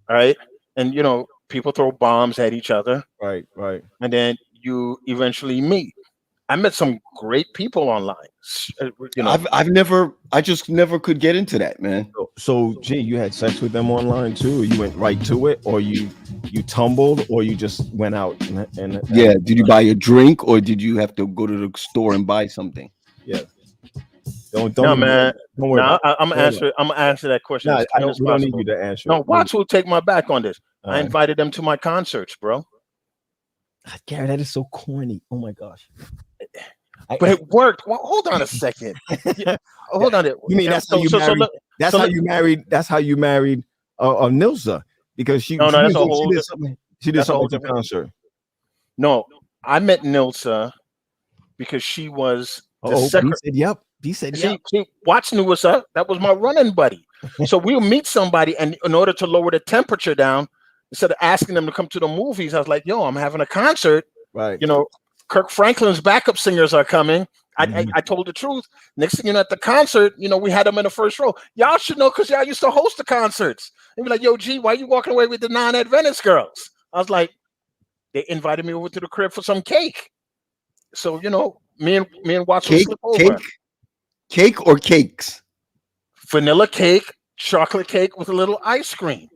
right? And people throw bombs at each other, Right, right. and then you eventually meet. I met some great people online. You know, I just never could get into that, man. So, gee, you had sex with them online too? Or you went right to it, or you tumbled, or you just went out and Yeah. Did you buy a drink or did you have to go to the store and buy something? yeah. Don't no, even man. don't worry No, about it. I'm gonna Don't worry answer. I'm gonna answer that question about as it. Nah, I clean don't. as We don't need possible. you to answer No, it. Watts will take my back on this. All I right. invited them to my concerts, bro. God, Gary, that is so corny. Oh my gosh. But it worked. Well, hold on a second. Yeah, hold on. You mean that's how you married? That's how you married. That's how you married Nilsa, because she No, she, that's a did, whole. she did something. She did That's a something whole at the different. concert. No, I met Nilsa because she was the Oh, B secretary. said yep. B said yep. See, Watts knew what's up. That was my running buddy. So we'll meet somebody, and in order to lower the temperature down, instead of asking them to come to the movies, I was like, "Yo, I'm having a concert. Right. Kirk Franklin's backup singers are coming." Mhm. I told the truth. Next thing you know, at the concert, we had them in the first row. Y'all should know because y'all used to host the concerts. They'd be like, "Yo, G, why you walking away with the non-Adventist girls?" I was like, "They invited me over to the crib for some cake." So me and Watts would Cake, slip over. cake or cakes? Vanilla cake, chocolate cake with a little ice cream.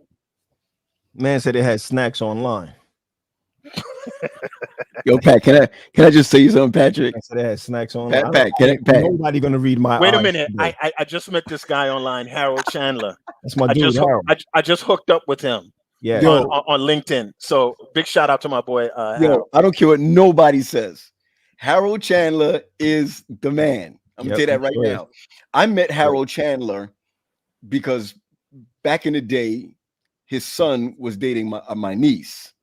Man said they had snacks online. Yo, Pat, can I just say something, Patrick? Man said they had snacks online. Pat, Pat. Nobody gonna read my Wait a eyes minute. today. I just met this guy online, Harold Chandler. That's my I dude, just Harold. I just hooked up with him Yeah. Yo, on LinkedIn. So big shout out to my boy Harold. I don't care what nobody says. Harold Chandler is the man. I'm gonna tell you that right now. I met Harold Chandler because back in the day, his son was dating my niece.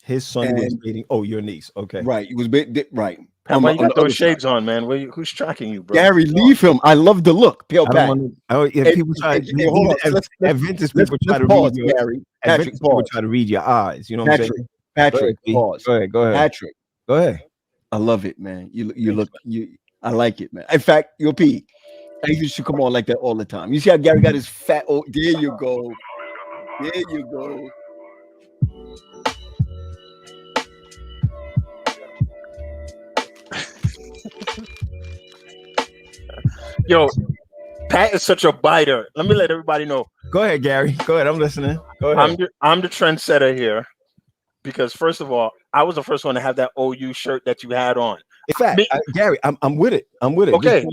His son was And- dating. Oh, your niece. Okay. Right. It was right. Pat, why you got the other those shades side. on, man? Who's tracking you, bro? Gary, leave him. I love the look. Pale I Pat. don't want to. Oh, yeah, Hey, people try. hey, hold on. Adventist Let's people try to pause, read your. Gary. Adventist Patrick, people pause. try to read your eyes. You know what I'm saying? Patrick, Go pause. ahead. Go ahead. Patrick, Go ahead. I love it, man. I like it, man. In fact, Yo P, I think you should come on like that all the time. You see how Gary got his fat. Oh, there you go. There you go. Yo, Pat is such a biter. Let me let everybody know. Go ahead, Gary. Go ahead. I'm listening. Go ahead. I'm the trendsetter here because first of all, I was the first one to have that OU shirt that you had on. In fact, Gary, I'm with it. I'm with it. Okay,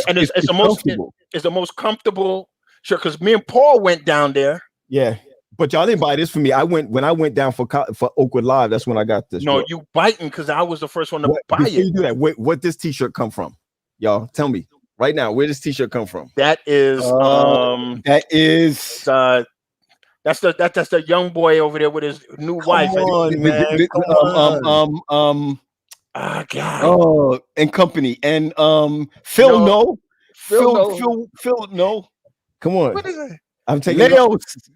and it's the most comfortable. it's the most comfortable shirt because me and Paul went down there. Yeah, but y'all didn't buy this for me. When I went down for Oakwood Live. That's when I got this. No, shirt. you biting because I was the first one to buy Before you it. do that, what this T-shirt come from? Y'all tell me right now. Where does T-shirt come from? That is that's the young boy over there with his new wife. on, man. God. Oh, and company and Phil. No, Phil. No. Come on. What is it? I'm taking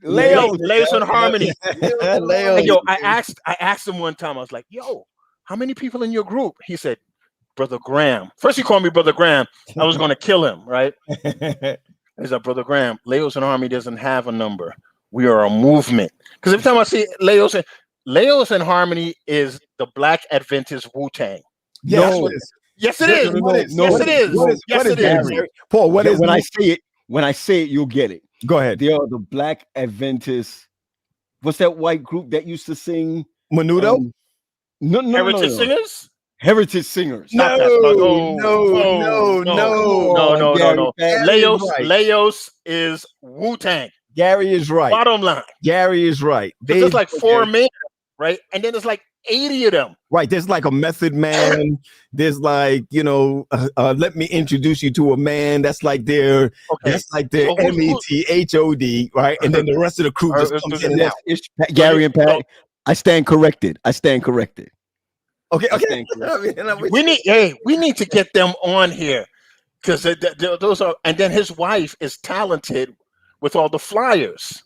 Leos and Harmony. Leos. And yo, I asked him one time. I was like, "Yo, how many people in your group?" He said, "Brother Graham." First, he called me Brother Graham. I was going to kill him, right? He's like, "Brother Graham, Leos and Harmony doesn't have a number. We are a movement." Because every time I see Leos and Harmony is the Black Adventist Wu-Tang. Yes, Yes, it is. Yes, it is. Yes, it is. Paul, what is when I say it, you'll get it. Go ahead. They are the Black Adventist. What's that white group that used to sing? Menudo? No. Heritage Singers? Heritage Singers. No. Leos is Wu-Tang. Gary is right. Bottom line. Gary is right. There's like 4 men, right? And then there's like 80 of them. Right. There's like a Method Man. There's like, let me introduce you to a man. That's like their METHOD, right? And then the rest of the crew just comes in and out. Gary and Pat, I stand corrected. Okay. We need to get them on here because those are. And then his wife is talented with all the flyers.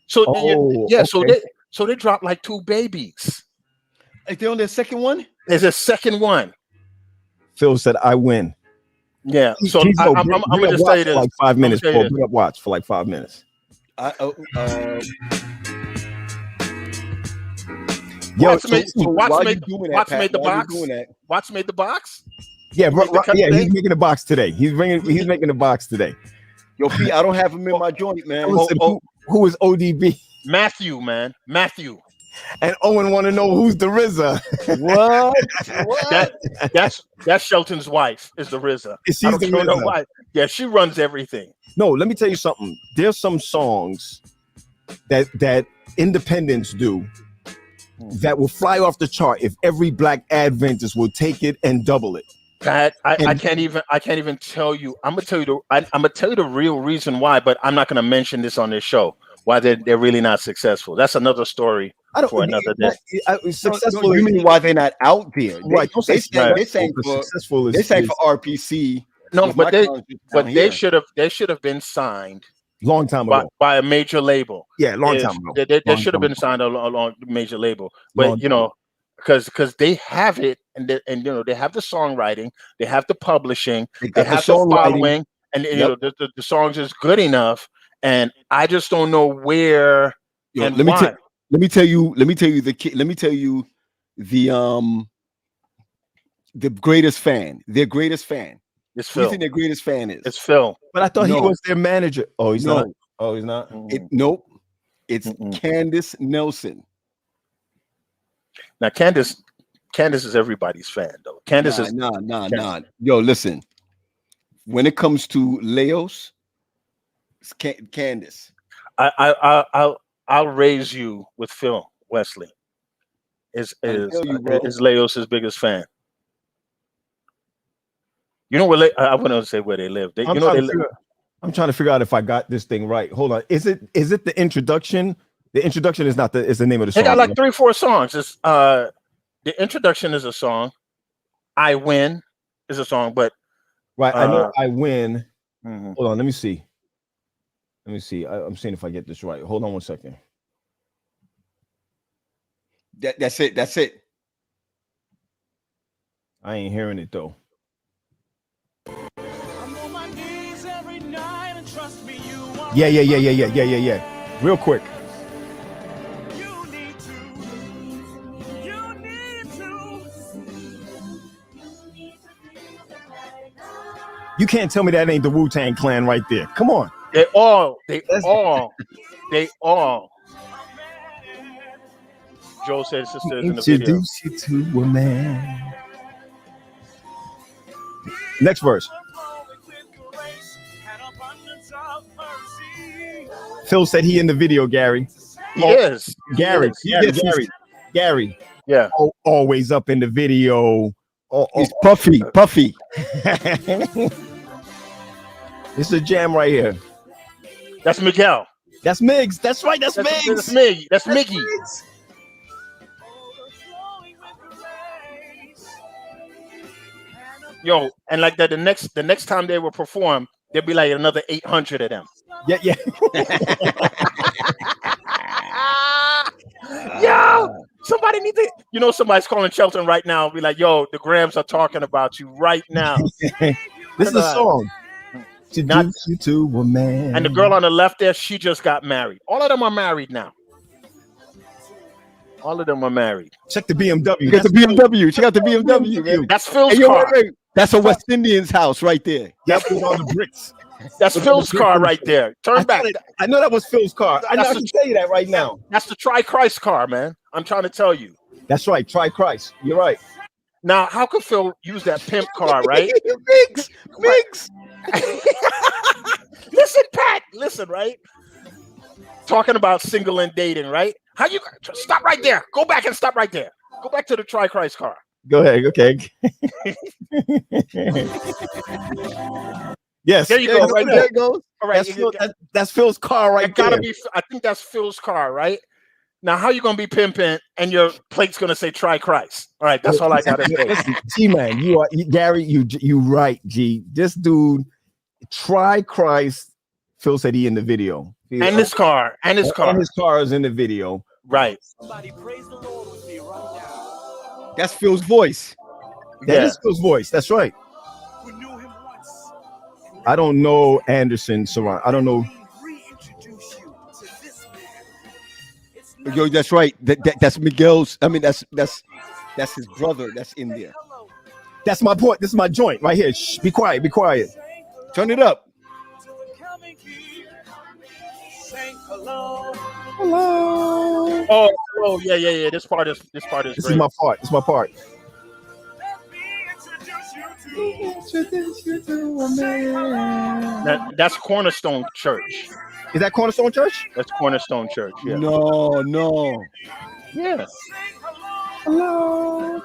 So so they dropped like 2 babies. Is they on their second one? There's a second one. Phil said, "I win." Yeah. So I'm gonna just say this. Like 5 minutes. Paul, bring up Watts for like 5 minutes. Watts so made while you doing that, Watts Pat, made the while you're box. doing that, Watts made the box. Yeah, Make the cut yeah. today? He's making the box today. He's making the box today. yo, P, I don't have him in my joint, man. Listen, who is ODB? Matthew, man, Matthew. And Owen want to know who's the RZA. What? That's Shelton's wife. Is the RZA? She's I don't the know RZA. why. Yeah, she runs everything. No, let me tell you something. There's some songs that independents do that will fly off the chart if every black Adventist will take it and double it. Pat, I can't even tell you. I'm gonna tell you the real reason why, but I'm not gonna mention this on this show. Why they're really not successful. That's another story for another day. Successful. You mean why they're not out there? Right. They sang successful. for RPC. No, but they should have been signed long time ago by a major label. Yeah, long time ago. They should have been signed along major label. But because they have it, and they have the songwriting, they have the publishing, they have the following, and the songs is good enough. And I just don't know where and why. Let me tell you the greatest fan. Their greatest fan. It's Who do you Phil. think their greatest fan is? It's Phil. But I thought he was their manager. Oh, he's not. Oh, he's not. Nope. It's Candace Nelson. Now Candace is everybody's fan though. Candace is nah. Yo, listen. When it comes to Leos, it's Candace. I'll raise you with Phil Wesley. Is Leos' biggest fan? You know where I want to say where they live. I'm trying to figure out if I got this thing right. Hold on. Is it the introduction? The introduction is not is the name of the song. They got like 3-4 songs. It's the introduction is a song. I Win is a song, but right. I know I Win. Hold on. Let me see. I'm seeing if I get this right. Hold on 1 second. That's it. I ain't hearing it though. Yeah. Real quick. You can't tell me that ain't the Wu-Tang Clan right there. Come on. They all. Joe said sisters in the video. Introduce you to a man. Next verse. Phil said he in the video, Gary. He is. Gary. Yeah. Always up in the video. He's puffy. This is a jam right here. That's Miguel. That's Miggs. That's right. That's Miggs. That's Miggy. That's Miggy. Yo, and like that, the next time they will perform, there'll be like another 800 of them. Yeah. Yo, somebody need to, somebody's calling Shelton right now. Be like, yo, the Grams are talking about you right now. This is a song. Introduce you to a man. And the girl on the left there, she just got married. All of them are married now. All of them are married. Check the BMW. She got the BMW. Check out the BMW. Man. That's Phil's car. Wait. That's a West Indian's house right there. Yep, with all the bricks. That's Phil's car right there. Turn back. I know that was Phil's car. I can tell you that right now. That's the Tri-Christ car, man. I'm trying to tell you. That's right. Tri-Christ. You're right. Now, how could Phil use that pimp car, right? Mix. Listen, Pat. Listen, right? Talking about single and dating, right? How you stop right there? Go back and stop right there. Go back to the Tri-Christ car. Go ahead. Okay. Yes. There you go. Right there it goes. All right. That's Phil's car right there. Gotta be. I think that's Phil's car, right? Now, how you gonna be pimping and your plate's gonna say Tri-Christ? All right, that's all I gotta say. G-Man, Gary, you right, G. This dude, Tri-Christ. Phil said he in the video. And his car. And his car is in the video. Right. Somebody praise the Lord with me right now. That's Phil's voice. That is Phil's voice. That's right. We knew him once. I don't know Anderson Saran. I don't know. Reintroduce you Yo, that's right. That's Miguel's. I mean, that's his brother. That's in there. That's my point. This is my joint right here. Shh, be quiet. Be quiet. Turn it up. Hello. Oh, yeah. This part is This great. is my part. This is my part. That's Cornerstone Church. Is that Cornerstone Church? That's Cornerstone Church. Yeah. No. Yeah. Hello.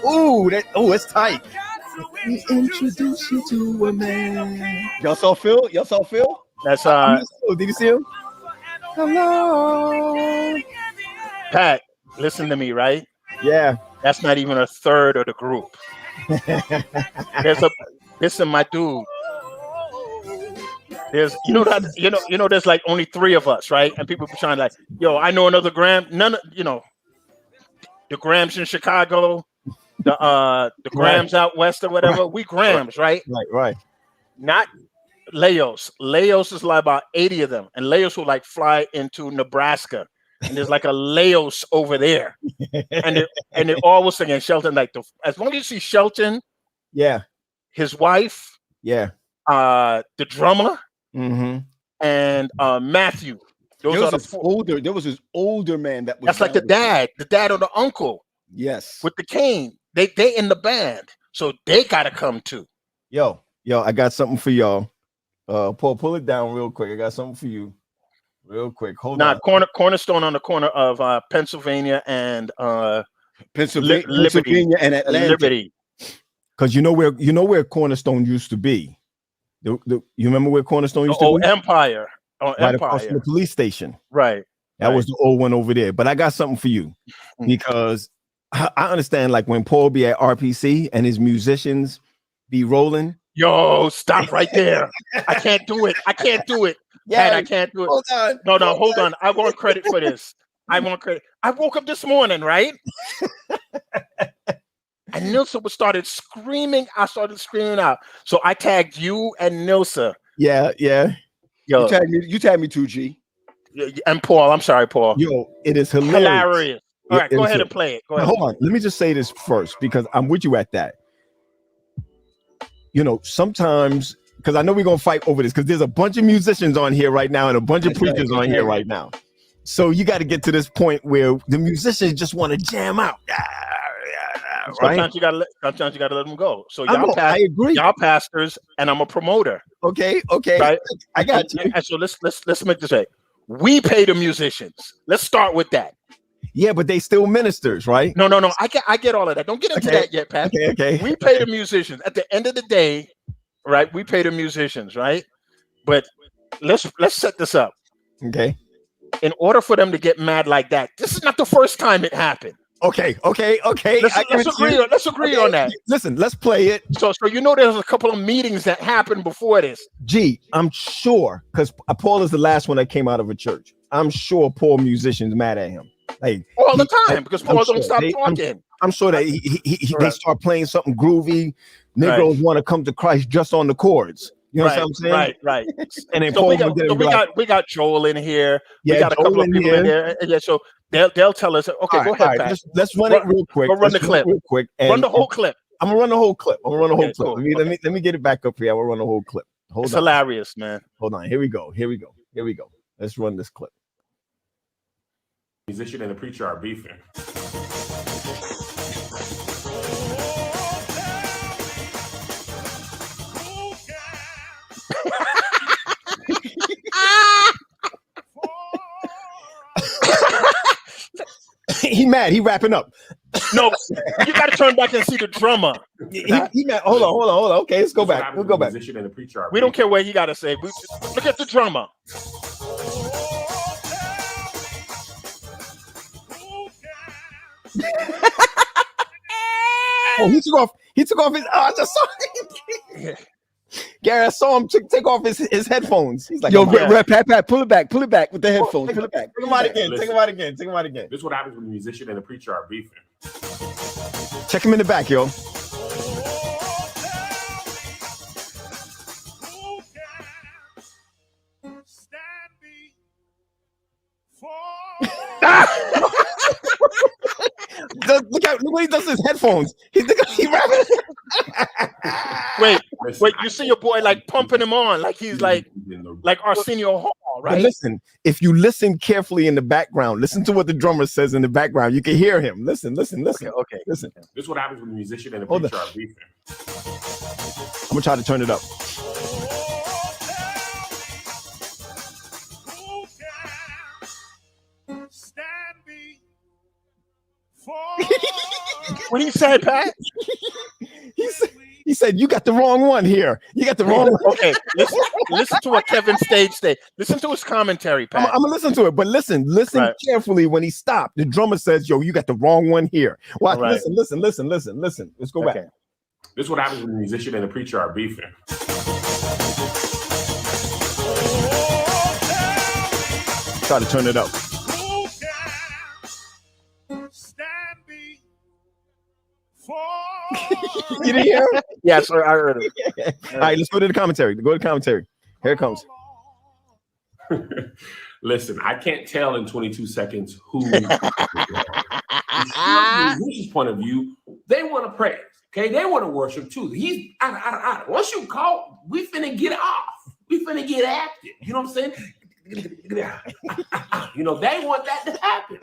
Ooh, it's tight. Let me introduce you to a man. Y'all saw Phil? That's Did you see him? Hello. Pat. Listen to me, right? Yeah. That's not even a third of the group. Listen, my dude. There's there's like only 3 of us, right? And people be trying like, yo, I know another Graham. None of the Grahams in Chicago, the Grahams out west or whatever. We Grahams, right? Right. Not Leos. Leos is like about 80 of them, and Leos will like fly into Nebraska, and there's like a Leos over there, and they all was singing Shelton. Like as long as you see Shelton, Yeah. his wife, Yeah. the drummer, Mm-hmm. and Matthew. Those are the 4. There was this older man that was. That's like the dad or the uncle Yes. with the cane. They in the band, so they gotta come too. Yo, I got something for y'all. Paul, pull it down real quick. I got something for you, real quick. Hold on. Cornerstone on the corner of Pennsylvania and Pennsylvania and Atlanta. Liberty. Because you know where Cornerstone used to be. You remember where Cornerstone used to be? Empire. Right across from the police station. Right. That was the old one over there. But I got something for you because I understand like when Paul be at RPC and his musicians be rolling. Yo, stop right there. I can't do it. Yeah, I can't do it. Hold on. No, hold on. I want credit for this. I woke up this morning, right? And Nilsa started screaming. I started screaming out. So I tagged you and Nilsa. Yeah. Yo, You tagged me too, G. and Paul. I'm sorry, Paul. Yo, it is hilarious. All right, go ahead and play it. Go ahead. Hold on. Let me just say this first because I'm with you at that. Sometimes, because I know we're going to fight over this because there's a bunch of musicians on here right now and a bunch of preachers on here right now. So you got to get to this point where the musicians just want to jam out. Right? Sometimes you gotta let them go. So I agree. Y'all pastors, and I'm a promoter. Okay. Right? I got you. And so let's make this right. We pay the musicians. Let's start with that. Yeah, but they still ministers, right? No. I get all of that. Don't get into that yet, Pat. Okay. We pay the musicians. At the end of the day, right? We pay the musicians, right? But let's set this up. Okay. In order for them to get mad like that, this is not the first time it happened. Okay. Let's agree on that. Listen, let's play it. So there's a couple of meetings that happened before this. Gee, I'm sure because Paul is the last one that came out of a church. I'm sure poor musicians mad at him. Like all the time because Paul don't stop talking. I'm sure that they start playing something groovy. Negroes want to come to Christ just on the chords. You know what I'm saying? Right. And then so Paul we got Joel in here. Yeah, we got a couple of people in here. Yeah, so they'll tell us. Okay, go ahead, Pat. Let's run it real quick. Go run the clip real quick. Run the whole clip. I'm gonna run the whole clip. Cool. Let me get it back up here. I'm gonna run the whole clip. It's hilarious, man. Hold on. Here we go. Let's run this clip. Musician and the preacher are beefing. He mad. He wrapping up. No, you got to turn back and see the drummer. He mad. Hold on. Okay, let's go back. We'll go back. Musician and the preacher are we don't care what he got to say. Look at the drummer. Oh, he took off his. Oh, I just saw him. Gary, I saw him take off his headphones. He's like, yo, Pat, pull it back with the headphones. Pull it back. Take him out again. Take him out again. This is what happens when the musician and the preacher are beefing. Check him in the back, yo. Look what he does to his headphones. He Wait, you see your boy like pumping him on, like he's like Arsenio Hall, right? But listen, if you listen carefully in the background, listen to what the drummer says in the background. You can hear him. Listen. Okay. Listen. This is what happens when the musician and the Hold preacher on. are beefing. I'm gonna try to turn it up. What he said, Pat? He said, "You got the wrong one here. You got the wrong one." Okay, listen to what Kevin Stage said. Listen to his commentary, Pat. I'm gonna listen to it, but listen Right. carefully. When he stopped, the drummer says, "Yo, you got the wrong one here." Watch, Right. listen. Let's go back. Okay. This is what happens when the musician and the preacher are beefing. Try to turn it up. You didn't hear him? Yeah, sir, I heard it. All right, let's go to the commentary. Go to the commentary. Here it comes. Listen, I can't tell in 22 seconds who. From the musician's point of view, they want to praise. Okay, they want to worship too. He's once you call, we finna get off. We finna get active. You know what I'm saying? You know, they want that to happen.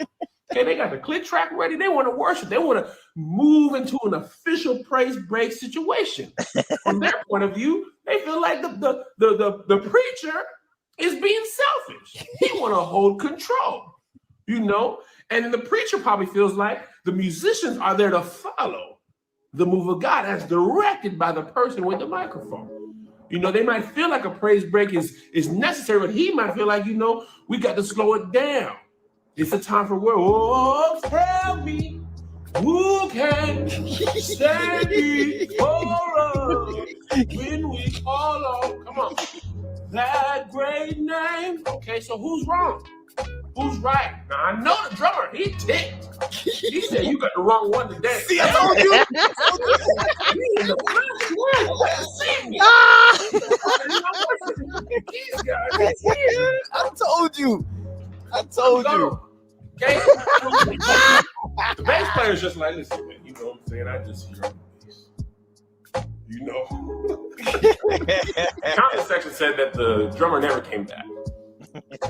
Okay, they got the click track ready. They want to worship. They want to move into an official praise break situation. From their point of view, they feel like the preacher is being selfish. He want to hold control, you know? And then the preacher probably feels like the musicians are there to follow the move of God as directed by the person with the microphone. You know, they might feel like a praise break is necessary, but he might feel like, you know, we got to slow it down. It's a time for word. Oh, tell me who can stand before us when we call on, come on, that great name. Okay, so who's wrong? Who's right? Now, I know the drummer, he ticked. He said, you got the wrong one today. See, I told you. He in the first one. See me. These guys, he's here. I told you. Okay. The bass player's just like, listen, man, you know what I'm saying? I just hear the bass. You know. The comment section said that the drummer never came back.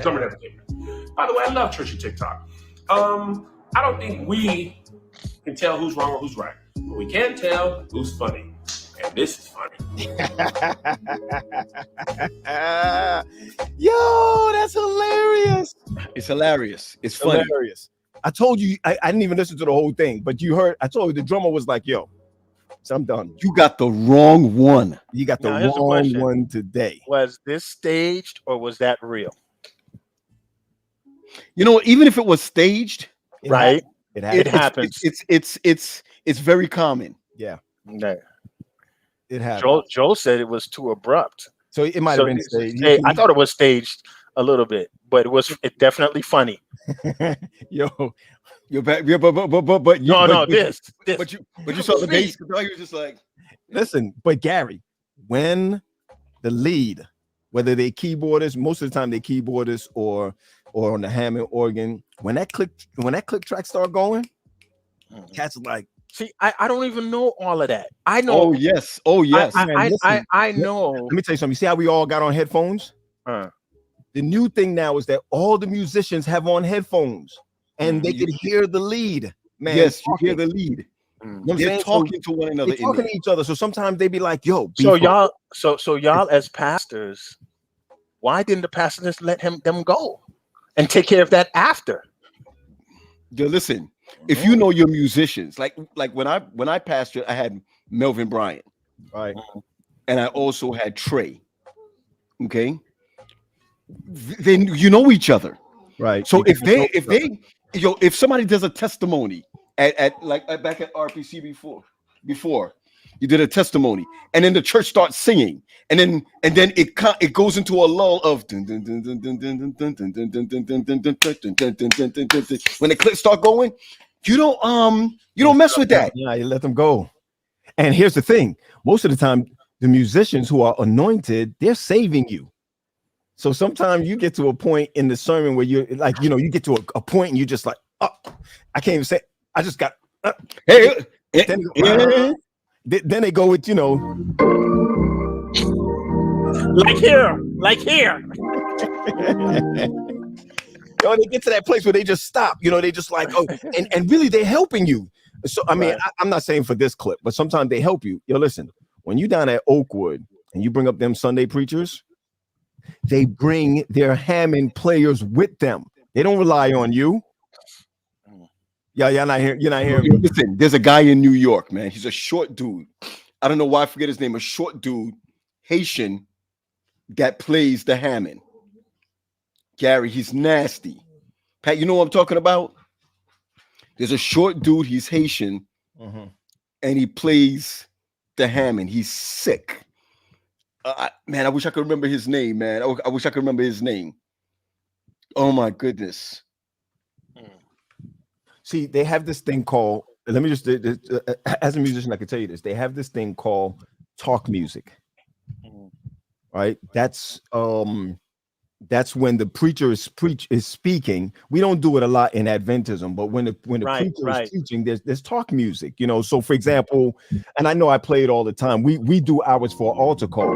Drummer never came back. By the way, I love churchy TikTok. I don't think we can tell who's wrong or who's right, but we can tell who's funny. And this is funny. Yo, that's hilarious. It's hilarious. It's funny. Hilarious. I told you, I didn't even listen to the whole thing, but you heard, I told you the drummer was like, yo, so I'm done. You got the wrong one. You got the Now, here's the wrong question. one today. Was this staged or was that real? You know, even if it was staged, Right? It It happened. happens. It's very common. Yeah, No. it happened. Joel said it was too abrupt. So it might So have been staged. hey, I thought it was staged a little bit, but it definitely funny. Yo, You're back, yeah, but you, No, but, this. but you saw the bass guitar. You were just like, listen, but Gary, when the lead, whether they keyboarders, most of the time they keyboarders or on the Hammond organ, when that click track start going, cats are like, See, I don't even know all of that. I know. oh yes, I listen. know. let me tell you something. You see how we all got on headphones? Uh, The new thing now is that all the musicians have on headphones and they can hear the lead. Man, yes, you hear talking. the lead. You know what I'm They're saying? talking to one another. They're talking to each other. So sometimes they be like, yo, so beef up. y'all, so y'all as pastors, why didn't the pastors let them go and take care of that after? Yo, listen, if you know your musicians, like when I pastored, I had Melvin Bryant, Right. and I also had Trey. Okay, then you know each other. Right. So You can if somebody does a testimony at back at RPC before you did a testimony, and then the church starts singing, and then it goes into a lull of when the clips start going, you don't mess with that. Yeah, you let them go. And here's the thing: most of the time, the musicians who are anointed, they're saving you. So sometimes you get to a point in the sermon where you're like, you know, you get to a point and you're just like, I can't even say. I just got. Hey, Then they go with, you know, Like here, like here. they get to that place where they just stop. You know, they just like, oh, and really they're helping you. So I mean, Right. I'm not saying for this clip, but sometimes they help you. Yo, listen, when you down at Oakwood and you bring up them Sunday preachers, they bring their Hammond players with them. They don't rely on you. Yeah, you're not hearing. You're not hearing me. Listen, there's a guy in New York, man. He's a short dude. I don't know why I forget his name. A short dude, Haitian, that plays the Hammond. Gary, he's nasty. Pat, you know what I'm talking about? There's a short dude. He's Haitian, and he plays the Hammond. He's sick. Man, I wish I could remember his name, man. I wish I could remember his name. Oh my goodness. See, they have this thing called. Let me just, as a musician, I can tell you this. They have this thing called talk music. Right? That's when the preacher is speaking. We don't do it a lot in Adventism, but when the preacher is teaching, there's talk music. You know, so for example, and I know I play it all the time. We do ours for altar call,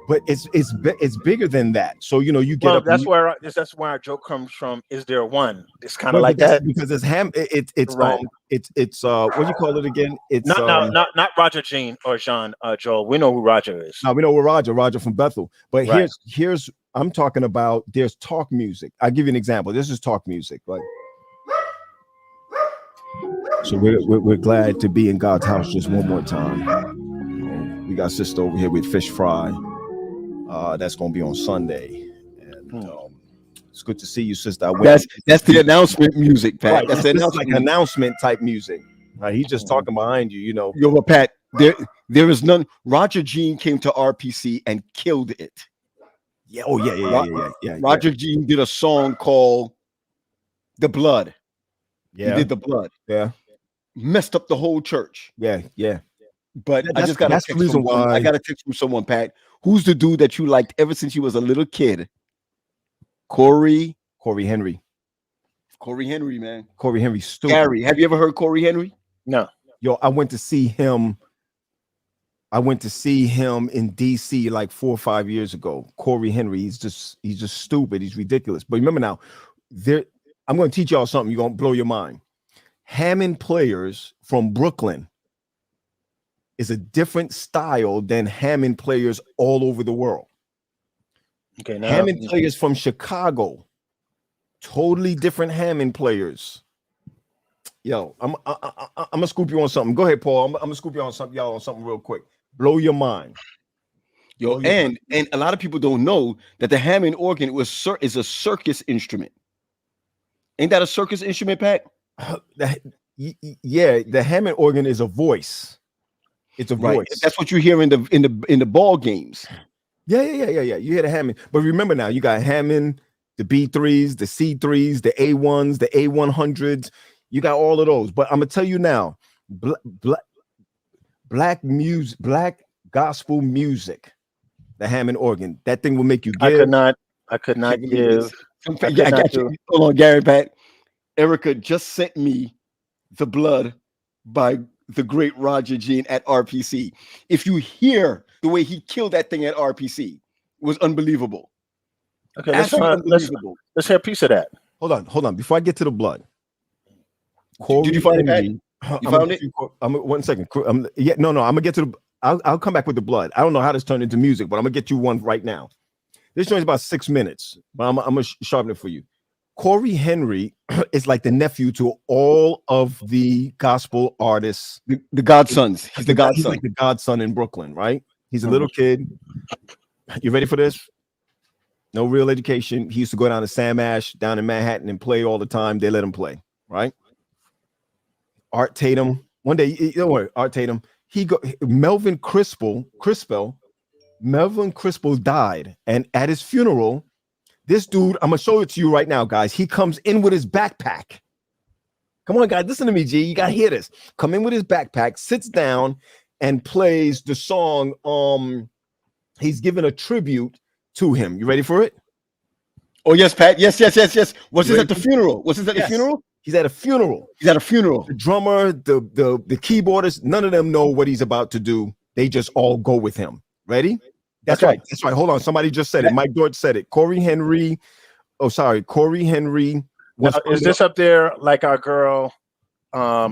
but it's bigger than that. So you know, you get Well, up. that's where our joke comes from. Is there one? It's kind of like because, that because it's Right. it's what do you call it again? It's not Roger Jean or Jean Joel. We know who Roger is. No, we know we're Roger from Bethel. But Right. here's I'm talking about. There's talk music. I'll give you an example. This is talk music, right? So we're glad to be in God's house just one more time. We got sister over here with fish fry. That's gonna be on Sunday, and it's good to see you, sister. That's the announcement music, Pat. Right. That's This the is like announcement type music. He's just talking behind you, you know. Yo, but Pat, there is none. Roger Jean came to RPC and killed it. Yeah. Oh yeah. Roger Jean did a song called "The Blood." Yeah. He did the blood. Yeah. Messed up the whole church. Yeah. But I just got that's the reason why I got a text from someone, Pat. Who's the dude that you liked ever since you was a little kid? Corey Henry. Corey Henry, man. Corey Henry, stupid. Gary, have you ever heard Corey Henry? No. Yo, I went to see him in DC like 4 or 5 years ago. Corey Henry, he's just stupid. He's ridiculous. But remember now, I'm going to teach y'all something. You're going to blow your mind. Hammond players from Brooklyn is a different style than Hammond players all over the world. Okay. Now, Hammond players from Chicago, totally different Hammond players. Yo, I'm gonna scoop you on something. Go ahead, Paul. I'm gonna scoop you on something real quick. Blow your mind. Yo, and a lot of people don't know that the Hammond organ is a circus instrument. Ain't that a circus instrument, Pat? Yeah, the Hammond organ is a voice. It's a voice. That's what you hear in the ball games. Yeah. You hear the Hammond, but remember now, you got Hammond, the B3s, the C3s, the A1s, the A100s. You got all of those. But I'm gonna tell you now, black music, black gospel music, the Hammond organ, that thing will make you give. I could not give. I got you. Hold on, Gary, Pat. Erica just sent me The Blood by the great Roger Jean at RPC. If you hear the way he killed that thing at RPC, it was unbelievable. Okay, let's hear a piece of that. Hold on. Before I get to The Blood, did you find it? You found it? 1 second. I'm gonna get to the. I'll come back with The Blood. I don't know how this turned into music, but I'm gonna get you one right now. This joint's about 6 minutes, but I'm gonna sharpen it for you. Corey Henry is like the nephew to all of the gospel artists. The godsons. He's the godson. He's like the godson in Brooklyn, right? He's a little kid. You ready for this? No real education. He used to go down to Sam Ash down in Manhattan and play all the time. They let him play, right? Art Tatum. One day, don't worry, Art Tatum. Melvin Crispell died, and at his funeral, this dude, I'm gonna show it to you right now, guys. He comes in with his backpack. Come on, guys, listen to me, G. You gotta hear this. Come in with his backpack, sits down, and plays the song. He's giving a tribute to him. You ready for it? Oh yes, Pat. Yes. Was this Ready? at the funeral? Was this at the Yes. funeral? He's at a funeral. He's at a funeral. The drummer, the keyboardist, none of them know what he's about to do. They just all go with him. Ready? That's right. That's right. Hold on. Somebody just said it. Mike Dorch said it. Corey Henry. Oh, sorry. Corey Henry. Now, is this up there like our girl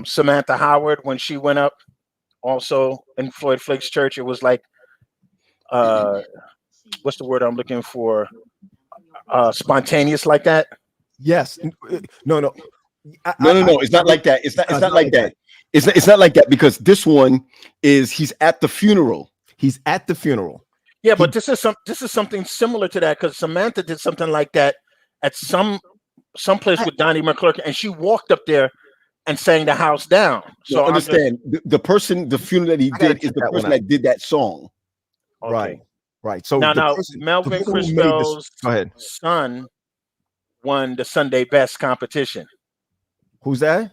Samantha Howard when she went up also in Floyd Flake's church? It was like what's the word I'm looking for? Spontaneous like that? Yes. No. No. It's not like that. It's not like that. It's not like that because this one is he's at the funeral. He's at the funeral. Yeah, but this is something similar to that because Samantha did something like that at some place with Donnie McClurkin, and she walked up there and sang the house down. So understand the funeral that he did is the person that did that song. Okay. Right. So now Melvin Crispell's son won the Sunday Best competition. Who's that?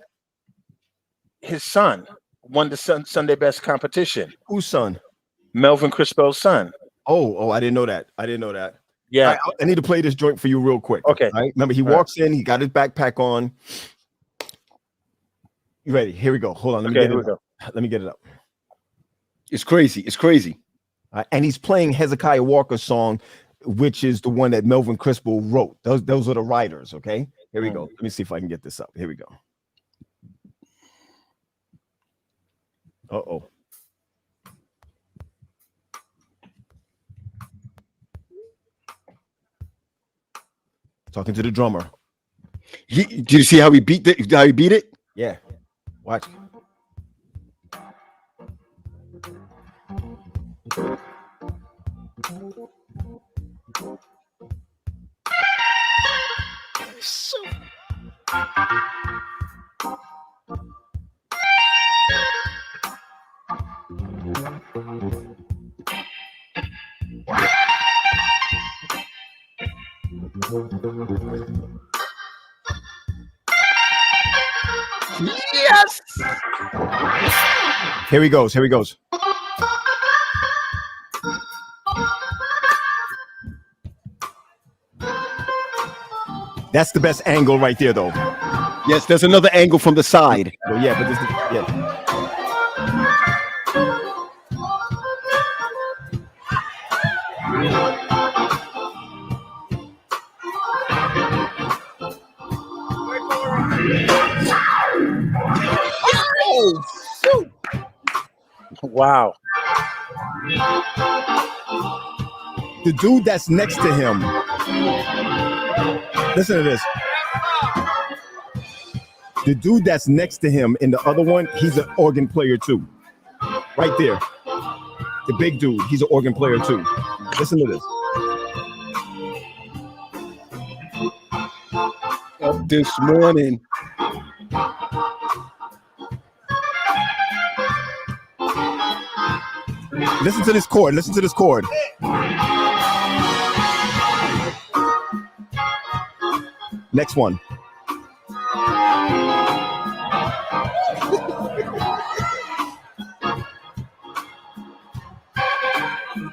His son won the Sunday Best competition. Whose son? Melvin Crispell's son. Oh, I didn't know that. Yeah. Right, I need to play this joint for you real quick. Okay. Right? Remember, he walks in, he got his backpack on. You ready? Here we go. Hold on. Let me get it up. It's crazy. And he's playing Hezekiah Walker's song, which is the one that Melvin Crispell wrote. Those are the writers. Okay. Here we go. Let me see if I can get this up. Here we go. Uh-oh. Talking to the drummer. Did you see how he beat it? How he beat it? Yeah. Watch. Yes. Here he goes. That's the best angle right there, though. Yes, there's another angle from the side. Oh, yeah, but this is, yeah. Oh, shoot. Wow. The dude that's next to him. Listen to this. The dude that's next to him in the other one, he's an organ player too. Right there. The big dude, he's an organ player too. Listen to this. Up this morning. Listen to this chord. Next one.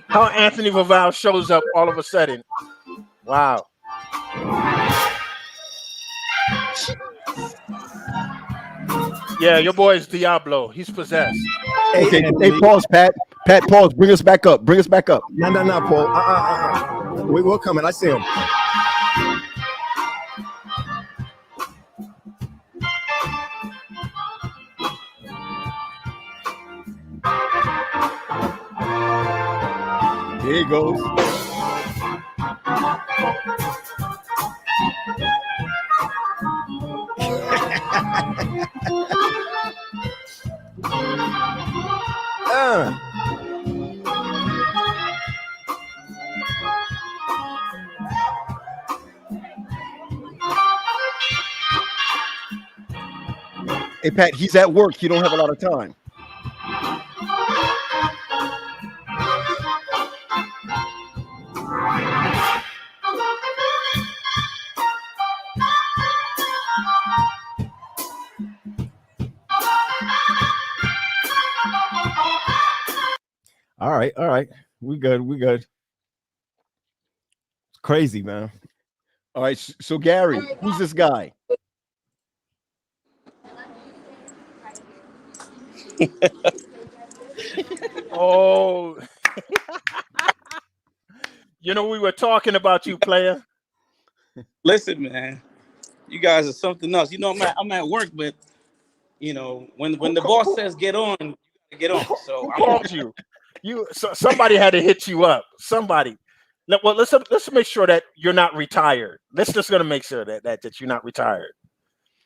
How Anthony Valval shows up all of a sudden. Wow. Yeah, your boy is Diablo. He's possessed. Okay, hey, pause, Pat. Pat, pause. Bring us back up. No, Paul. We're coming. I see him. There he goes. Hey, Pat, he's at work. You don't have a lot of time. All right. We good. It's crazy, man. All right. So Gary, who's this guy? Oh, you know, we were talking about you, player. Listen, man, you guys are something else. You know, I'm at work, but you know, when the boss says get on, you gotta get on. So Who called you? Somebody had to hit you up. Somebody. Well, let's make sure that you're not retired. Let's just gonna make sure that you're not retired.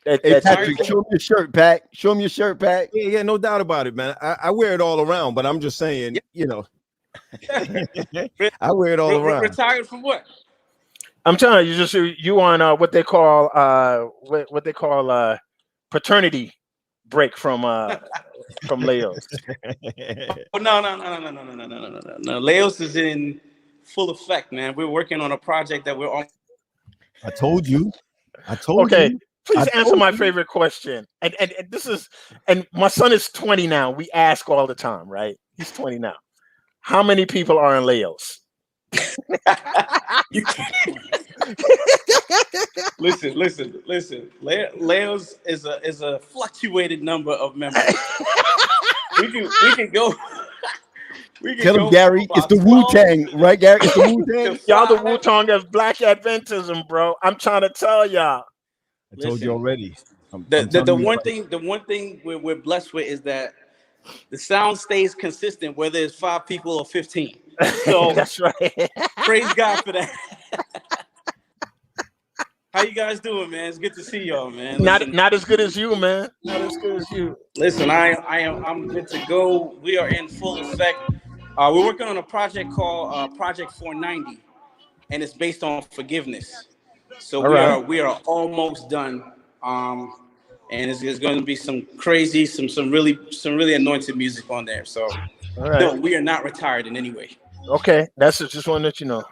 Hey, Patrick, show him your shirt, Pat. Show him your shirt, Pat. Yeah, no doubt about it, man. I wear it all around, but I'm just saying, you know, I wear it all around. Retired from what? I'm telling you, you on what they call paternity break from Leos. Oh, no. Leos is in full effect, man. We're working on a project that we're on. I told you. Okay, please answer my favorite question. And this is, and my son is 20 now. We ask all the time, right? He's 20 now. How many people are in Leos? Listen. Leos is a fluctuated number of members. we can go. Tell him, Gary, it's the Wu-Tang, right, Gary? It's the Wu-Tang. Y'all the Wu-Tang is Black Adventism, bro. I'm trying to tell y'all. I told you already. The one thing we're blessed with is that the sound stays consistent, whether it's 5 people or 15. So that's right. Praise God for that. How you guys doing, man? It's good to see y'all, man. Not as good as you, man. Not as good as you. Listen, I'm good to go. We are in full effect. We're working on a project called Project 490, and it's based on forgiveness. So we are almost done. And it's going to be some crazy, some really anointed music on there. So no, we are not retired in any way. Okay, that's just one that you know.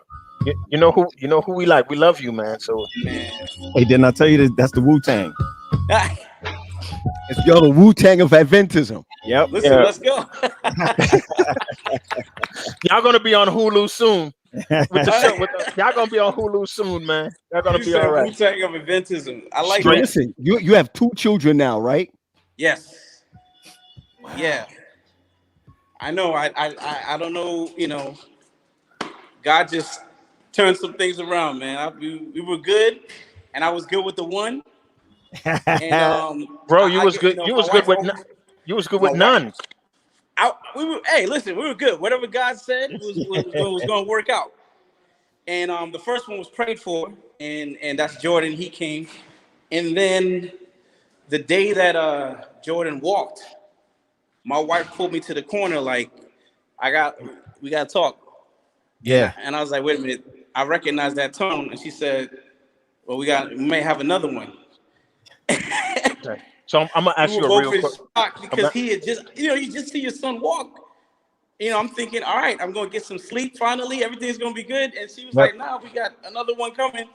You know who we like. We love you, man. So, man. Hey, didn't I tell you that that's the Wu-Tang? It's the Wu-Tang of Adventism. Yep. Listen, let's go. Y'all gonna be on Hulu soon. Y'all gonna be on Hulu soon, man. Y'all gonna be all right. Wu-Tang of Adventism. I like that. that. Listen, you have 2 children now, right? Yes. Wow. Yeah. I know. I don't know. You know, God just turned some things around, man. We were good, and I was good with the one. And, bro, you was good. You was good with none. Hey, listen, we were good. Whatever God said was going to work out. And the first one was prayed for, and that's Jordan. He came, and then the day that Jordan walked, my wife pulled me to the corner like, we got to talk. Yeah. And I was like, wait a minute. I recognize that tone. And she said, well, we may have another one. Okay. So I'm going to ask you a real quick. Because he had just, you just see your son walk. I'm thinking, all right, I'm going to get some sleep finally. Everything's going to be good. And she was like, nah, we got another one coming.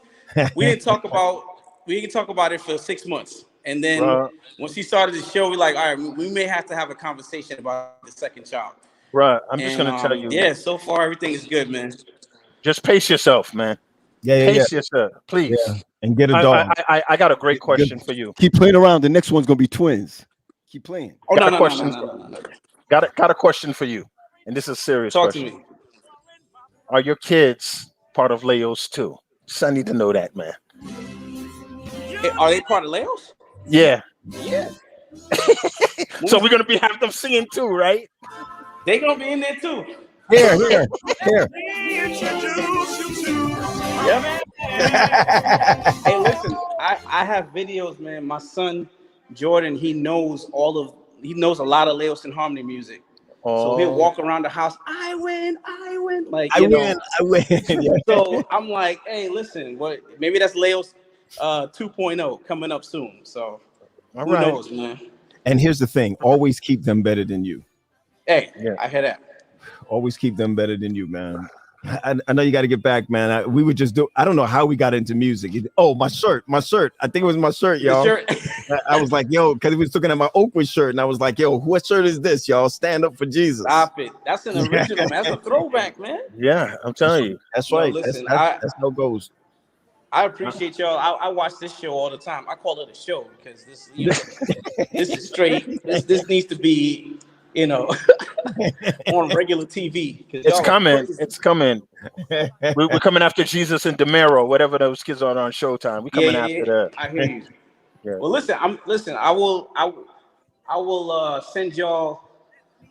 We didn't talk about it for 6 months. And then when she started the show, we're like, all right, we may have to have a conversation about the second child. Right. I'm just going to tell you. Yeah, so far, everything is good, man. Just pace yourself, man. Pace yourself, please. Yeah. And get a dog. I got a great question for you. Keep playing around. The next one's going to be twins. Keep playing. Oh, got no. Got a question for you. And this is a serious question. Talk to me. Are your kids part of Leos too? Just I need to know that, man. Are they part of Leos? Yeah. Yeah. So we're gonna have them singing too, right? They're gonna be in there too. Here. Yeah, man. Hey, listen, I have videos, man. My son Jordan, he knows a lot of Leos and Harmony music. So he'll walk around the house. I win. Like I win. Yeah. So I'm like, hey, listen, maybe that's Leos 2.0 coming up soon. So who knows, man? And here's the thing: always keep them better than you. Hey, I hear that. Always keep them better than you, man. I know you got to get back, man. I don't know how we got into music. My shirt. I think it was my shirt, y'all. I was like, yo, because he was looking at my Oakwood shirt, and I was like, yo, what shirt is this, y'all? Stand up for Jesus. Stop it. That's an original, man. That's a throwback, man. Yeah, I'm telling you. That's right. Listen, that's no goes. I appreciate y'all. I watch this show all the time. I call it a show because this, this is straight. This needs to be, on regular TV. It's coming. It's coming. We're coming after Jesus and DeMero, whatever those kids are on Showtime. We're coming after that. I hear you. Yeah. Well, listen. I will send y'all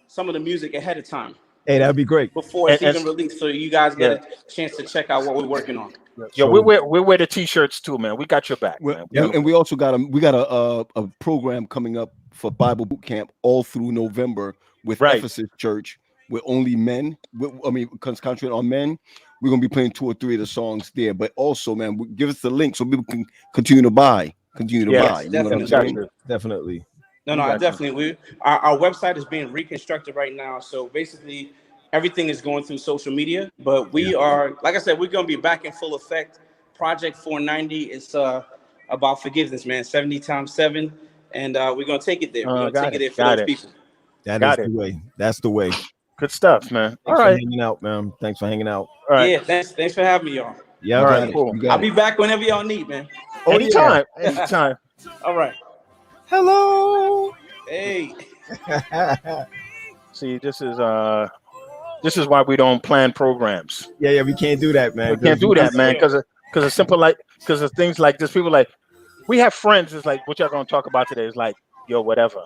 some of the music ahead of time. Hey, that'd be great. Before it's even released, so you guys get a chance to check out what we're working on. Yo, we wear the t-shirts too, man. We got your back, man. And we also got a program coming up for Bible Boot Camp all through November with Ephesus Church, with only men. Concentrate on men. We're gonna be playing 2 or 3 of the songs there, but also, man, give us the link so people can continue to buy. Buy. Definitely. No, I definitely. Our website is being reconstructed right now. So basically, everything is going through social media. But we are, like I said, we're going to be back in full effect. Project 490 is about forgiveness, man. 70 times 7, and we're going to take it there. We're going to take it there for those people. That is the way. That's the way. Good stuff, man. Thanks for hanging out, man. Thanks for hanging out. All right. Yeah, thanks for having me, y'all. Yeah, all right, cool. I'll be back whenever y'all need, man. Anytime. Anytime. All right. Hello. Hey. See, this is why we don't plan programs. Yeah, we can't do that, man. We can't do that, man, because of things like this. People like, we have friends. It's like, what y'all gonna talk about today? Is like, yo, whatever.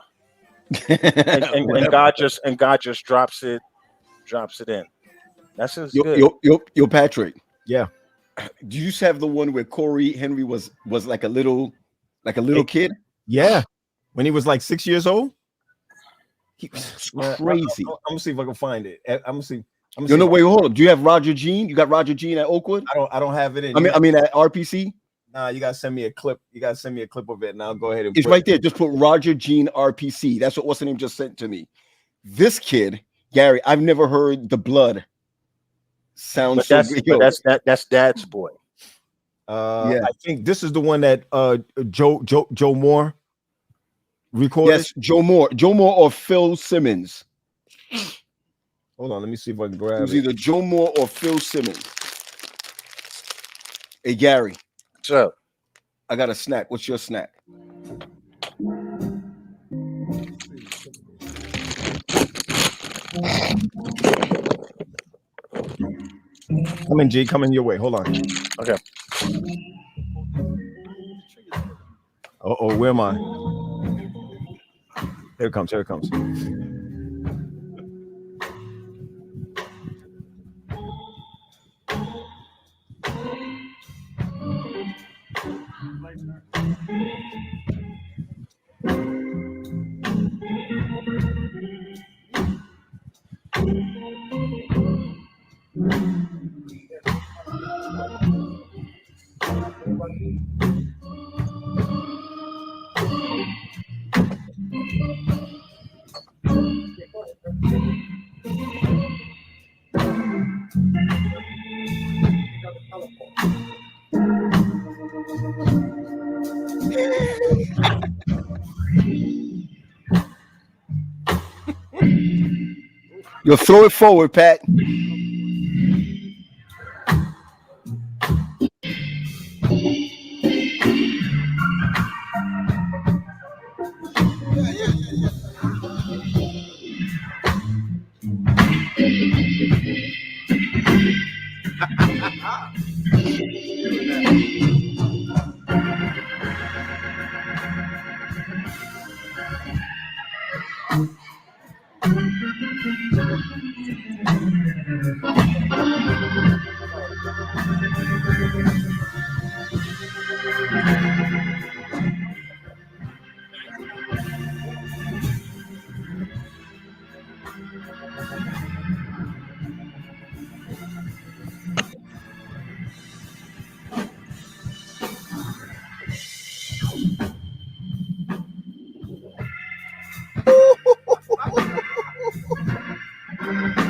and God just drops it in. That's just good. Yo, Patrick. Yeah. Do you have the one where Corey Henry was like a little kid? Yeah, when he was like 6 years old. He was crazy. I'm gonna see if I can find it. I'm gonna see. No, wait, hold up. Do you have Roger Jean? You got Roger Jean at Oakwood? I don't have it in. I mean at RPC. Nah, you gotta send me a clip. You gotta send me a clip of it, and I'll go ahead and. It's right there. Just put Roger Jean RPC. That's what's the name just sent to me. This kid, Gary, I've never heard the blood sound so real. That's Dad's boy. I think this is the one that Joe Moore recorded. Yes, Joe Moore or Phil Simmons. Hold on, let me see if I can grab it. Was either Joe Moore or Phil Simmons. Hey Gary, what's up? I got a snack. What's your snack? Come in, G. Come in your way. Hold on. Okay. Oh, where am I? Here it comes. Here it comes. You'll throw it forward, Pat.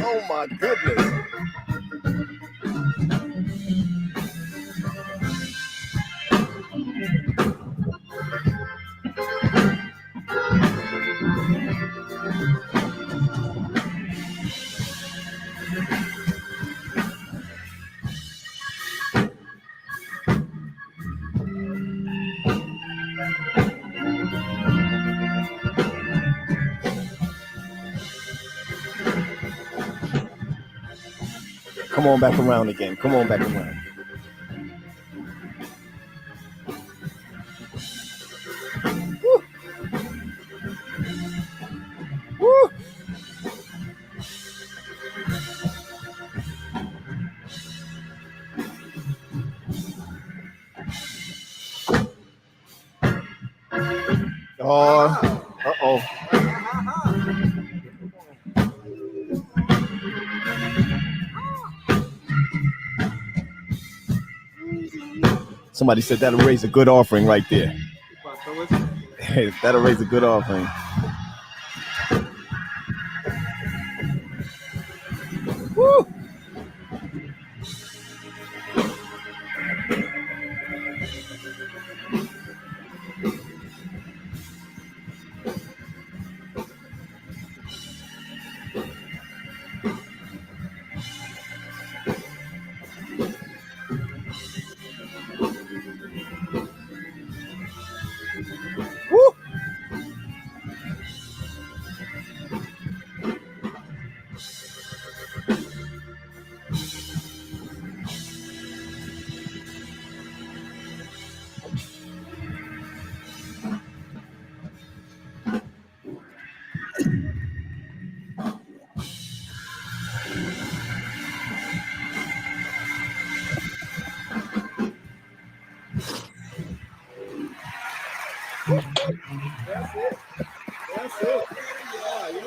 Oh my goodness. Come on back around again. Come on back around. Woo. Woo. Uh-oh. Somebody said that'll raise a good offering right there. That'll raise a good offering. Woo! Woo!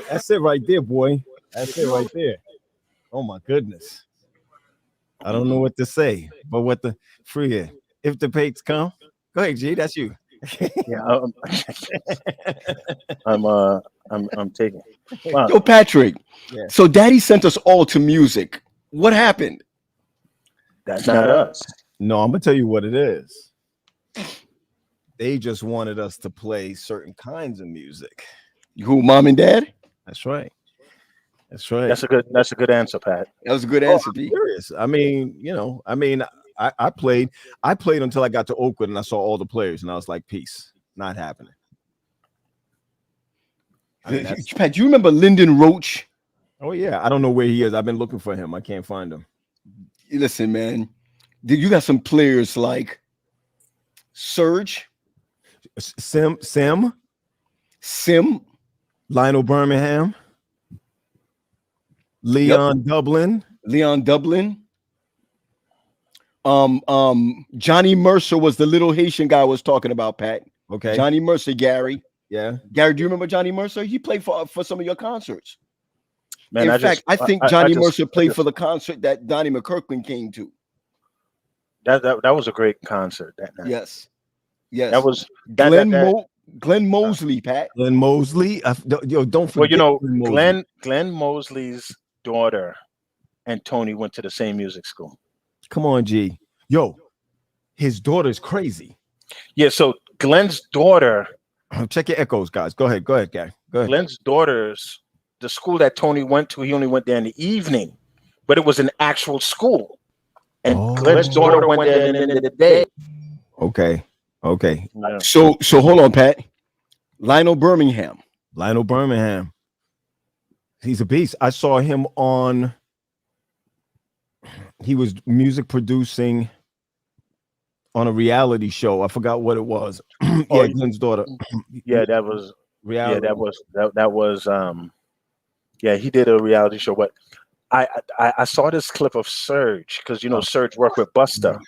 That's it right there, boy. That's it right there. Oh my goodness. I don't know what to say, but what the free here. If the pates come, go ahead, G. That's you. Yeah, I'm taking. Wow. Yo, Patrick. Yeah. So Daddy sent us all to music. What happened? That's not us. No, I'm gonna tell you what it is. They just wanted us to play certain kinds of music. Who, Mom and Dad? That's right. That's right. That's a good answer, Pat. That was a good Oh, answer, I'm P. serious. I mean, I played until I got to Oakwood and I saw all the players and I was like, peace, not happening. I mean, Pat, do you remember Lyndon Roach? oh yeah, I don't know where he is. I've been looking for him. I can't find him. Listen, man, you got some players like Surge, Sim, Sim, Lionel Birmingham, Leon Dublin. Johnny Mercer was the little Haitian guy I was talking about, Pat. Okay. Johnny Mercer, Gary. Yeah. Gary, do you remember Johnny Mercer? He played for some of your concerts. Man, In fact, I think Johnny Mercer played for the concert that Donnie McKirkland came to. That was a great concert that night. Yes. Yes. That was Glenn Mosley, Pat. Glenn Mosley. Don't forget. well, you know, Glenn Mosley. Glenn Mosley's daughter and Tony went to the same music school. Come on, G. Yo, his daughter's crazy. Yeah, so Glenn's daughter, Check your echoes, guys. Go ahead, Gary. Go ahead. Glenn's daughter's the school that Tony went to, he only went there in the evening, but it was an actual school. And Glenn's daughter went there in the day. Okay. Yeah. So hold on, Pat. Lionel Birmingham. He's a beast. I saw him he was music producing on a reality show. I forgot what it was. Glenn's daughter. Yeah, that was reality. Yeah, that was yeah, he did a reality show. But I saw this clip of Surge, because Surge worked with Busta.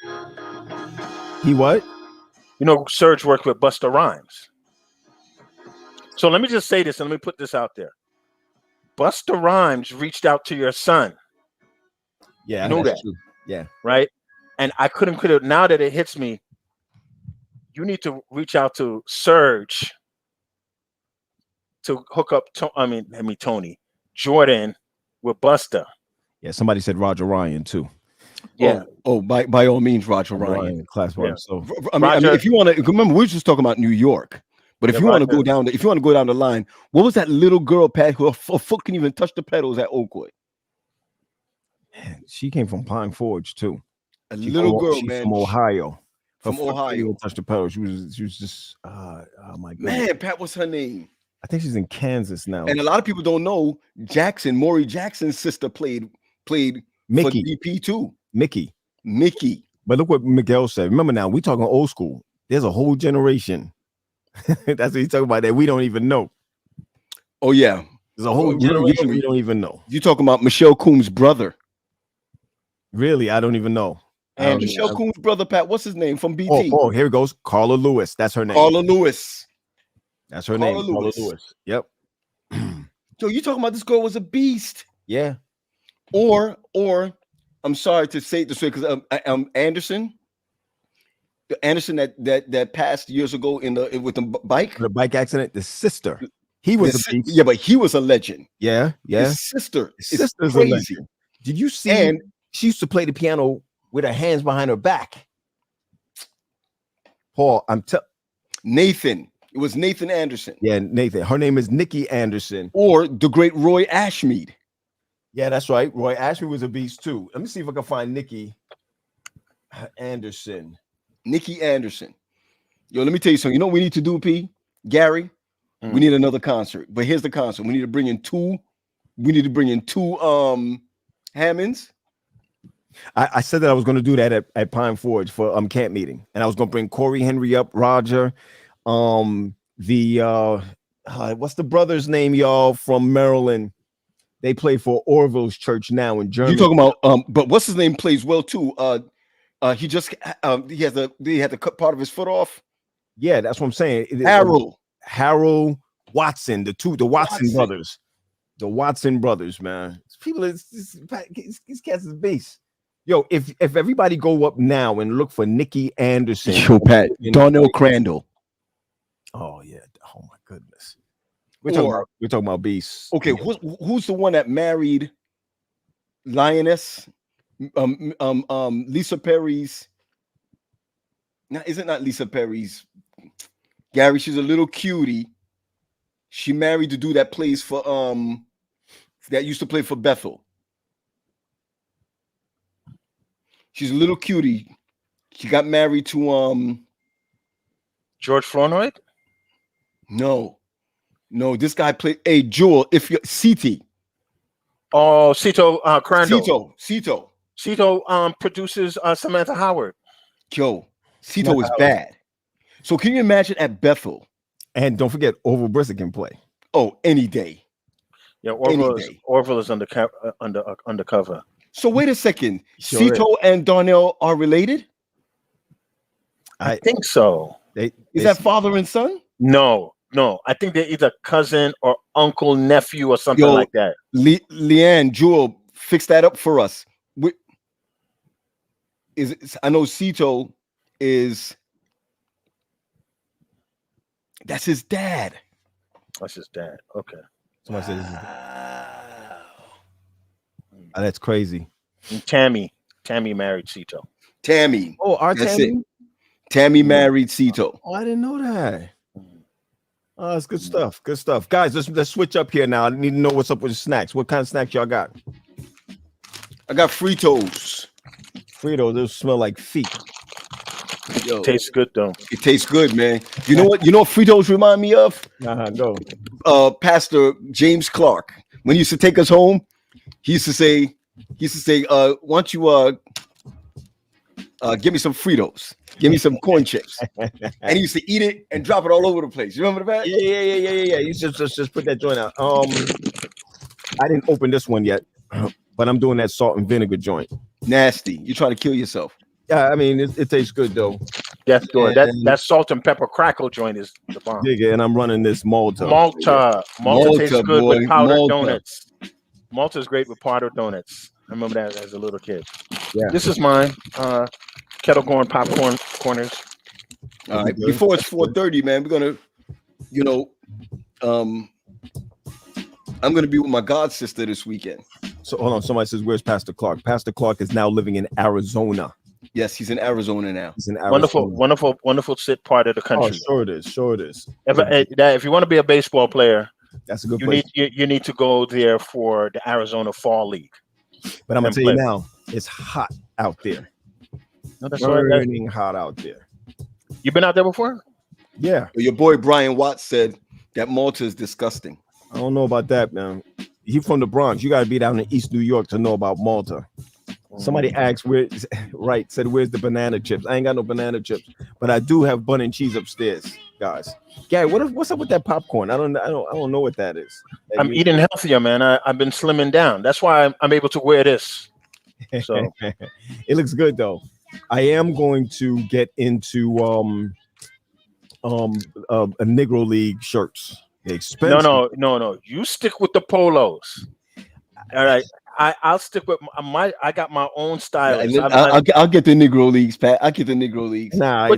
He what? Surge worked with Busta Rhymes. So let me just say this and let me put this out there. Busta Rhymes reached out to your son. Yeah, You know that's that. true. Yeah. Right? And I couldn't quit it. Now that it hits me, you need to reach out to Surge to hook up Tony Jordan with Busta. Yeah, somebody said Roger Ryan too. Yeah. Oh, by all means, Roger Ryan. Class one. Yeah. So I mean, if you want to remember, we were just talking about New York. But if you want to go down, the line, what was that little girl, Pat, who her foot couldn't even touch the pedals at Oakwood? she came from Pine Forge too. She's from Ohio. From Ohio. Touched the pedal. She was just oh my god. Man, Pat, what's her name? I think she's in Kansas now. And a lot of people don't know Maury Jackson's sister played Mickey. for DP too. Mickey. But look what Miguel said. Remember now, we talking old school. There's a whole generation. That's what he's talking about that we don't even know. Oh yeah, there's a whole generation we don't even know. You talking about Michelle Coombs' brother? Really, I don't even know. And Michelle Coombs' brother, Pat, what's his name from BT? Oh, here it goes. Carla Lewis. That's her name. Carla Lewis. That's her name. Carla Lewis. Yep. So you talking about this girl was a beast? Yeah. Or I'm sorry to say it this way because Anderson that passed years ago with the bike. The bike accident. The sister. He was a beast. Yeah, but he was a legend. Yeah. His sister's crazy. A legend. Did you see? And she used to play the piano with her hands behind her back. Paul, Nathan. It was Nathan Anderson. Yeah, Nathan. Her name is Nikki Anderson. Or the great Roy Ashmead. Yeah, that's right. Roy Ashmead was a beast too. Let me see if I can find Nikki Anderson. Nikki Anderson. Yo, let me tell you something. You know what we need to do, P? Gary? We need another concert. But here's the concert. We need to bring in two Hammonds. I said that I was going to do that at Pine Forge for camp meeting, and I was going to bring Corey Henry up, Roger, what's the brother's name, y'all, from Maryland? They play for Orville's church now in Germany. You talking about but what's his name plays well too? He had to cut part of his foot off. Yeah, that's what I'm saying. Harold Watson, the Watson brothers. The Watson brothers, man. These cats is beast. Yo, if everybody go up now and look for Nikki Anderson. Yo, Pat, Darnell Crandall. Oh yeah. Oh my goodness. We're talking about beasts. Okay, who's the one that married Lioness? Lisa Perry's. Now, is it not Lisa Perry's? Gary, she's a little cutie. She married the dude that plays for that used to play for Bethel. She's a little cutie. She got married to George Flournoy? No, this guy played Jewel. If you CT. Oh, Cito Crandall. Cito produces Samantha Howard. Yo, Cito is bad. So can you imagine at Bethel? And don't forget, Orville Brissett can play. Oh, any day. Yeah, Orville is undercover. So wait a second. Sure Cito and Darnell are related? I think so. Is that father and son? No. I think they're either cousin or uncle, nephew, or something like that. Leanne, Jewel, fix that up for us. I know Cito is. That's his dad. That's his dad. Okay. Somebody says that's crazy. And Tammy married Cito. Tammy. Oh, Tammy? Tammy married Cito. Oh, I didn't know that. Oh, that's good stuff. Good stuff. Guys, let's switch up here now. I need to know what's up with the snacks. What kind of snacks y'all got? I got Fritos. Fritos, those smell like feet. Yo, tastes good though. It tastes good, man. You know what Fritos remind me of? Go. Pastor James Clark. When he used to take us home, he used to say, why don't you give me some Fritos, give me some corn chips. And he used to eat it and drop it all over the place. You remember that? Yeah. You just put that joint out. I didn't open this one yet, but I'm doing that salt and vinegar joint. Nasty. You're trying to kill yourself. Yeah, I mean it tastes good though. That's good. That salt and pepper crackle joint is the bomb. Yeah, and I'm running this Malta. Malta tastes good with powdered donuts. Malta is great with powdered donuts. I remember that as a little kid. Yeah. This is mine. Kettle corn popcorn corners. All right. Before it's 4:30, man, we're gonna, I'm gonna be with my god sister this weekend. So hold on. Somebody says, "Where's Pastor Clark?" Pastor Clark is now living in Arizona. Yes, he's in Arizona now. He's in Arizona. Wonderful sit part of the country. Oh, sure it is. If you want to be a baseball player, that's a good place. You need to go there for the Arizona Fall League. But I'm gonna tell you now, it's hot out there. No, that's burning hot out there. You been out there before? Yeah. Your boy Brian Watts said that Malta is disgusting. I don't know about that, man. He from the Bronx. You got to be down in East New York to know about Malta. Somebody asked where, right? Said where's the banana chips? I ain't got no banana chips, but I do have bun and cheese upstairs, guys. Gary, what's up with that popcorn? I don't know what that is. I'm eating healthier, man. I've been slimming down. That's why I'm able to wear this. So it looks good though. I am going to get into a Negro League shirts. They're expensive. No. You stick with the polos. All right. I'll stick with I got my own style. I'll get the Negro Leagues, Pat. I'll get the Negro Leagues. Nah,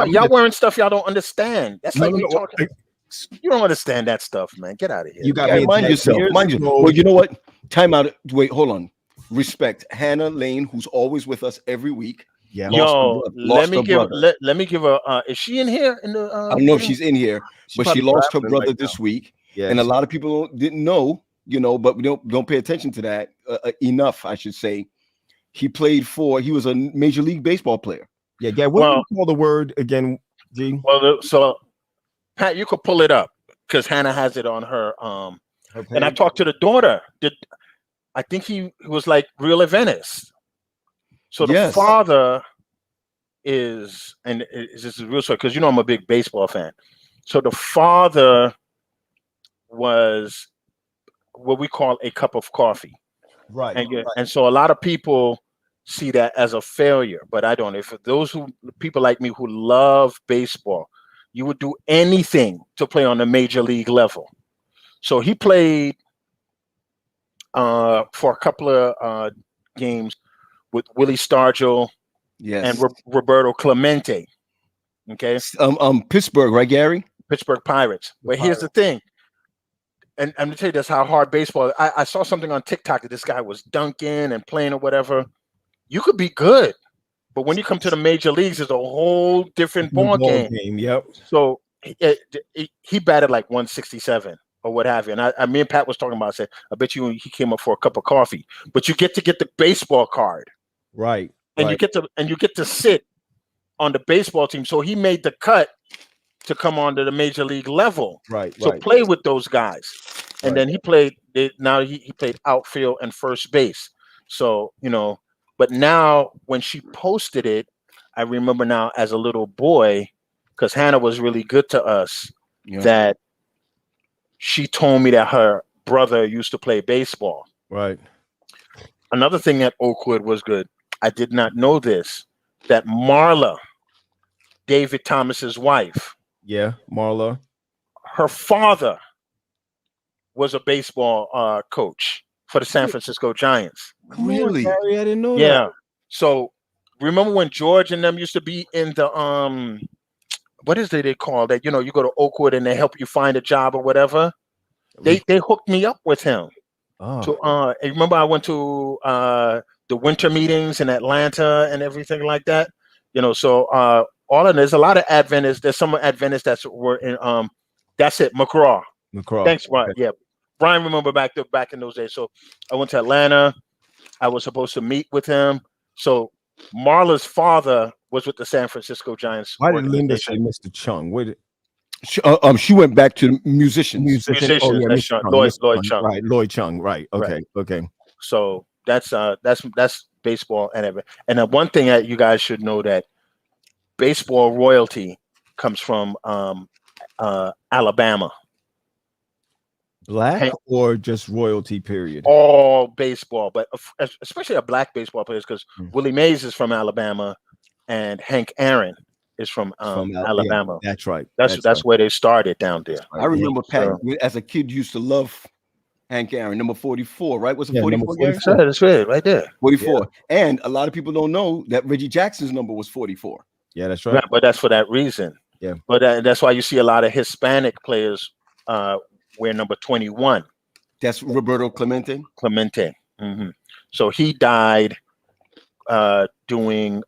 y'all wearing stuff y'all don't understand. That's like me talking. You don't understand that stuff, man. Get out of here. You got to mind yourself. Mind you. Well, you know what? Time out. Wait, hold on. Respect Hannah Lane, who's always with us every week. Yeah. Let me give her. Is she in here? I don't know if she's in here, but she lost her brother this week. Yeah. And a lot of people didn't know, but we don't pay attention to that enough, I should say. He was a Major League Baseball player. Yeah. What do you call the word again, G? Well, so Pat, you could pull it up because Hannah has it on her. And I talked to the daughter. I think he was like real Venice. So the father is, and this is real story because I'm a big baseball fan. So the father was what we call a cup of coffee, right? And so a lot of people see that as a failure, but I don't. If those people like me who love baseball, you would do anything to play on the major league level. So he played for a couple of games with Willie Stargell and Roberto Clemente. Okay. Pittsburgh, right, Gary? Pittsburgh Pirates. But here's the thing. And I'm gonna tell you that's how hard baseball is. I saw something on TikTok that this guy was dunking and playing or whatever. You could be good, but when you come to the major leagues, it's a whole different ball game. Yep. So he batted like 167 or what have you. And me and Pat was talking about. I said, I bet you he came up for a cup of coffee. But you get to get the baseball card. Right. And you get to sit on the baseball team. So he made the cut to come onto the major league level. Right. So play with those guys. And then he played he played outfield and first base. So, but now when she posted it, I remember now as a little boy, because Hannah was really good to us, that she told me that her brother used to play baseball. Right. Another thing that Oakwood was good. I did not know this, that Marla, David Thomas's wife. Yeah, Marla. Her father was a baseball coach for the San Francisco Giants. Really? Harry, I didn't know that. Yeah. So remember when George and them used to be in the what is it they call that? You go to Oakwood and they help you find a job or whatever. They hooked me up with him. Oh. So remember I went to the winter meetings in Atlanta and everything like that. So all of there's a lot of Adventists. There's some Adventists that were in that's it, McGraw. Thanks, Brian. Okay. Yeah. Brian remember back in those days. So I went to Atlanta. I was supposed to meet with him. So Marla's father was with the San Francisco Giants. Why did Linda say Mr. Chung? She went back to musicians. Oh, yeah, Lloyd Chung. Right, Lloyd Chung. Right. Okay. Right. Okay. So that's baseball and the one thing that you guys should know that baseball royalty comes from Alabama. Black or just royalty period? All baseball, but especially a black baseball players because Willie Mays is from Alabama and Hank Aaron is from Alabama. Yeah, that's right. That's where they started down there. I remember Pat as a kid used to love Hank Aaron, number 44, right? Was it 44? That's right there. 44. Yeah. And a lot of people don't know that Reggie Jackson's number was 44. Yeah, that's right. Yeah, but that's for that reason. Yeah. But that's why you see a lot of Hispanic players wear number 21. That's Roberto Clemente. Mm-hmm. So he died doing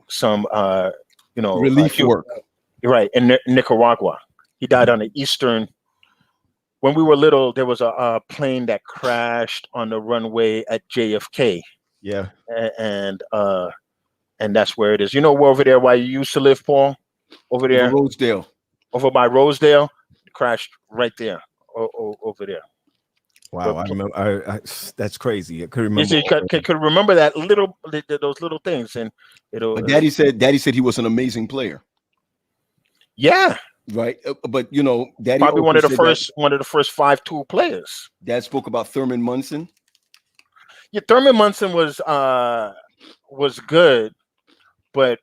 some relief work. Right, in Nicaragua. He died on the eastern. When we were little, there was a plane that crashed on the runway at JFK. Yeah. And that's where it is. Where over there why you used to live, Paul? Over there. Rosedale. Over by Rosedale. Crashed right there. Over there. Wow, I remember. That's crazy. I could remember. You see, could remember that those little things, and it'll. But Daddy said he was an amazing player, Yeah, right? But you know, Daddy probably one of also the said first 5'2" players. Dad spoke about Thurman Munson. Yeah, Thurman Munson was good, but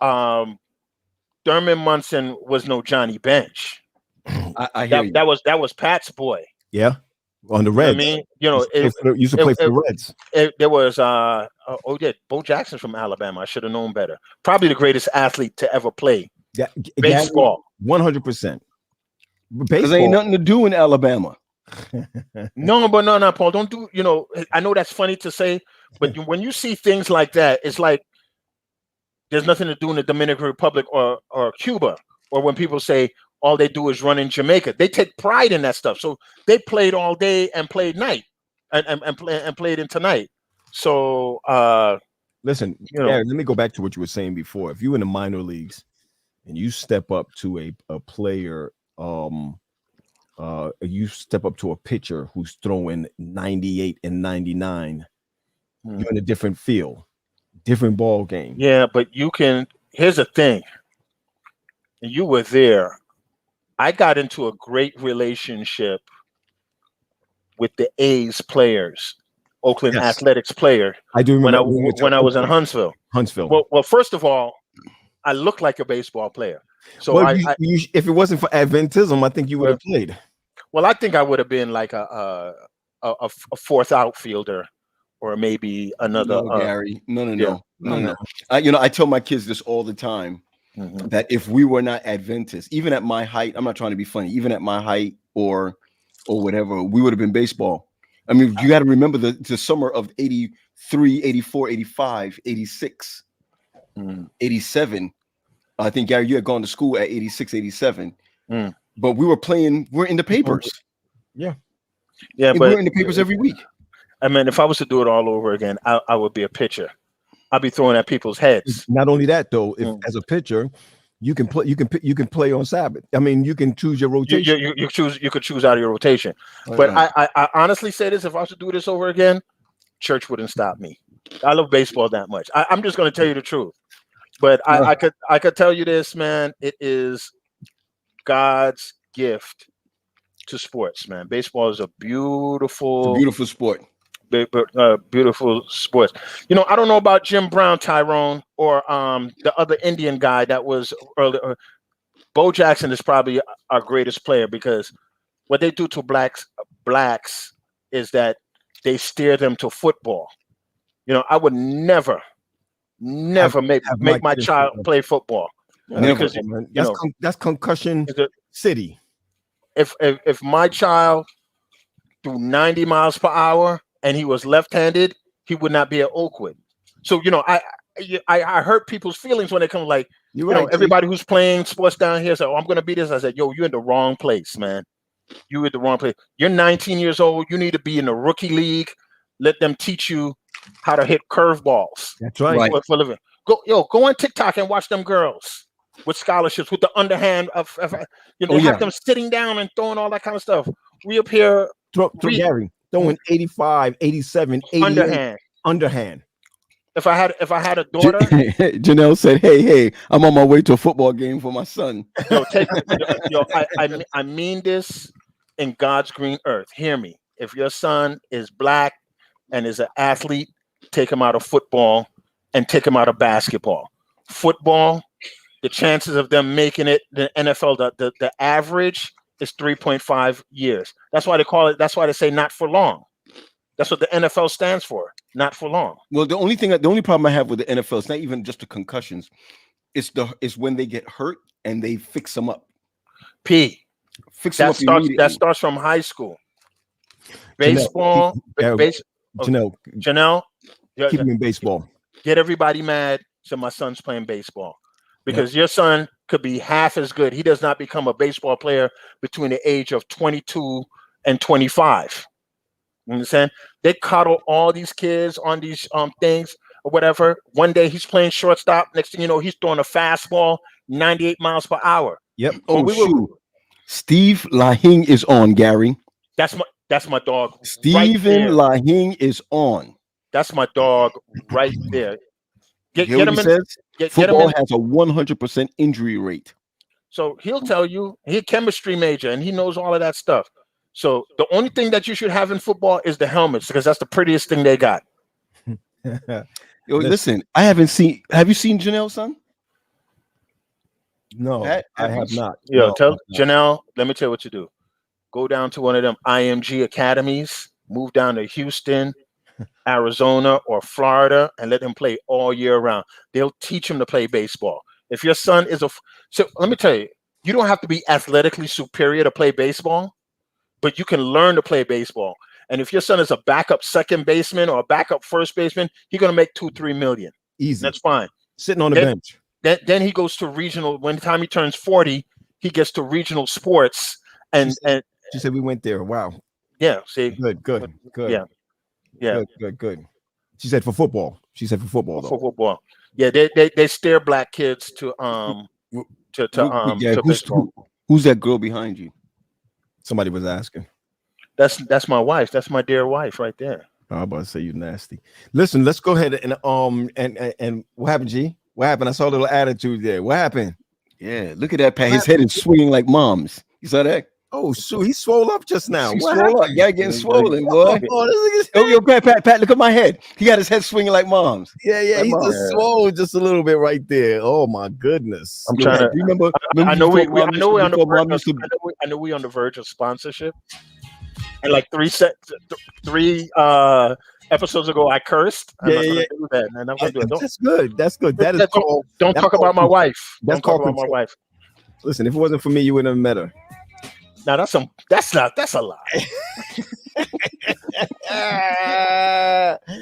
Thurman Munson was no Johnny Bench. I hear you. That was Pat's boy. Yeah, on the Reds. I mean, you know, used to play for the Reds. There was Bo Jackson's from Alabama. I should have known better. Probably the greatest athlete to ever play baseball. 100%. Because there ain't nothing to do in Alabama. No, Paul. Don't do. You know, I know that's funny to say, but when you see things like that, it's like there's nothing to do in the Dominican Republic or Cuba, or when people say all they do is run in Jamaica. They take pride in that stuff. So they played all day and played night and played into night. So listen, let me go back to what you were saying before. If you're in the minor leagues and you step up to a player, you step up to a pitcher who's throwing 98 and 99, you're in a different field, different ball game. Yeah, but here's the thing. You were there. I got into a great relationship with the A's players, Oakland Athletics player. I do remember when I was in Huntsville. Well, first of all, I look like a baseball player. So if it wasn't for Adventism, I think you would have played. Well, I think I would have been like a fourth outfielder, or maybe another. No, Gary, no. I tell my kids this all the time. Mm-hmm. That if we were not Adventists, even at my height, I'm not trying to be funny, even at my height or whatever, we would have been baseball. I mean, you got to remember the summer of 83, 84, 85, 86, 87. I think, Gary, you had gone to school at 86, 87. But we're in the papers. Yeah, but we're in the papers every week. I mean, if I was to do it all over again, I would be a pitcher. I'll be throwing at people's heads. Not only that, though, if as a pitcher, you can play on Sabbath. I mean, you can choose your rotation. You could choose out of your rotation. But I honestly say this: if I was to do this over again, church wouldn't stop me. I love baseball that much. I'm just going to tell you the truth. But I could tell you this, man. It is God's gift to sports, man. Baseball is a beautiful sport. Beautiful sports. You know, I don't know about Jim Brown, Tyrone, or the other Indian guy that was earlier. Bo Jackson is probably our greatest player, because what they do to blacks is that they steer them to football. You know, I would never make my child play football. Never, because, that's concussion city. If my child threw 90 miles per hour and he was left-handed, he would not be at Oakwood. So, you know, I hurt people's feelings when they come like, everybody who's playing sports down here said, I'm going to be this. I said, you're in the wrong place, man. You're in the wrong place. You're 19 years old. You need to be in the rookie league. Let them teach you how to hit curveballs. That's right. For living. Go on TikTok and watch them girls with scholarships, with the underhand of have them sitting down and throwing all that kind of stuff. We up here. Gary, throwing 85, 87, 88, underhand. If I had a daughter, Janelle said, "Hey, I'm on my way to a football game for my son." I mean this in God's green earth. Hear me. If your son is black and is an athlete, take him out of football and take him out of basketball. Football, the chances of them making it, the NFL, the average is 3.5 years. That's why they call it. That's why they say not for long. That's what the NFL stands for. Not for long. Well, the only problem I have with the NFL is not even just the concussions. It's when they get hurt and they fix them up. That starts from high school. Baseball. Janelle, keep him in baseball. Get everybody mad. So my son's playing baseball, because your son could be half as good. He does not become a baseball player between the age of 22 and 25. You understand? They coddle all these kids on these things or whatever. One day he's playing shortstop. Next thing you know, he's throwing a fastball 98 miles per hour. Yep. Steve Lahing is on, Gary. That's That's my dog. Stephen there. Lahing is on. That's my dog right there. You hear what he says? Get him Football in. has a 100% injury rate. So he'll tell you he's a chemistry major and he knows all of that stuff. So the only thing that you should have in football is the helmets because that's the prettiest thing they got. Yo, listen, I haven't seen. Have you seen Janelle, son? No, Pat, I have not. Yo, No, tell I have not. Janelle, let me tell you what you do. Go down to one of them IMG academies, move down to Houston, Arizona, or Florida, and let them play all year round. They'll teach them to play baseball. If your son is so let me tell you, you don't have to be athletically superior to play baseball, but you can learn to play baseball. And if your son is a backup second baseman or a backup first baseman, he's gonna make 2-3 million. Easy. That's fine. Sitting on the Then- bench. Then he goes to regional. When the time he turns 40, he gets to regional sports. And She said we went there. Wow. yeah, see, Good. Yeah. Yeah. Good. She said for football. She said for football though. for football. Yeah, they steer black kids to Yeah, baseball. who's that girl behind you? Somebody was asking. That's my wife. That's my dear wife right there. I was about to say you nasty. Listen, let's go ahead and what happened, G? What happened? I saw a little attitude there. What happened? Yeah, look at that, Pat. His head is swinging like mom's. You saw that? Oh, shoot, he swole up just now. He What swole up. happened? Yeah, getting swollen, boy. Oh, this Yo, Pat, look at my head. He got his head swinging like mom's. yeah, Like he's mom. just swole just a little bit right there. Oh my goodness. I'm trying to. Remember I know we before I know we're on the before verge mom of, used to- I know we're on the verge of sponsorship. And like three episodes ago, I cursed. I'm not gonna do that, man. I'm gonna do it. That's good. That's good. That is Don't- called. Don't that's talk about my called- wife. that's Don't talk called about my wife. Listen, if it wasn't for me, you wouldn't have met her. Now that's a lie.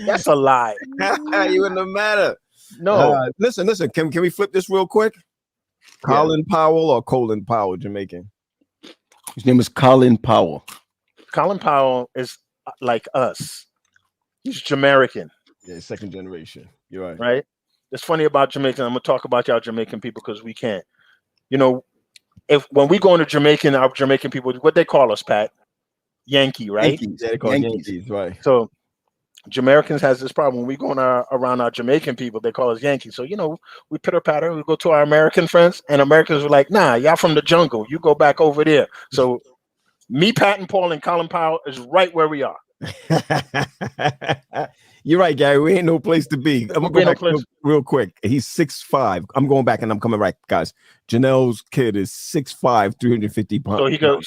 That's a lie. You wouldn't have met her. No, Listen. Can we flip this real quick? Colin Powell or Colin Powell, Jamaican? His name is Colin Powell. Colin Powell is like us. He's Jamaican, Yeah, second generation. You're right. right? It's funny about Jamaican. I'm gonna talk about y'all Jamaican people because we can't. You know, when we go into Jamaican, our Jamaican people, what they call us, Pat? Yankee, right? Yankees. Yeah, they call Yankees. Yankees, right? So Jamaicans has this problem. When we go around our Jamaican people, they call us Yankees. So, you know, we pitter patter, we go to our American friends, and Americans are like, nah, y'all from the jungle. You go back over there. So me, Pat and Paul, and Colin Powell is right where we are. You're right, Gary. We ain't no place to be. I'm gonna We go ain't no back place. real quick. He's 6'5". I'm going back and I'm coming back, guys. Janelle's kid is 6'5", 350 pounds. So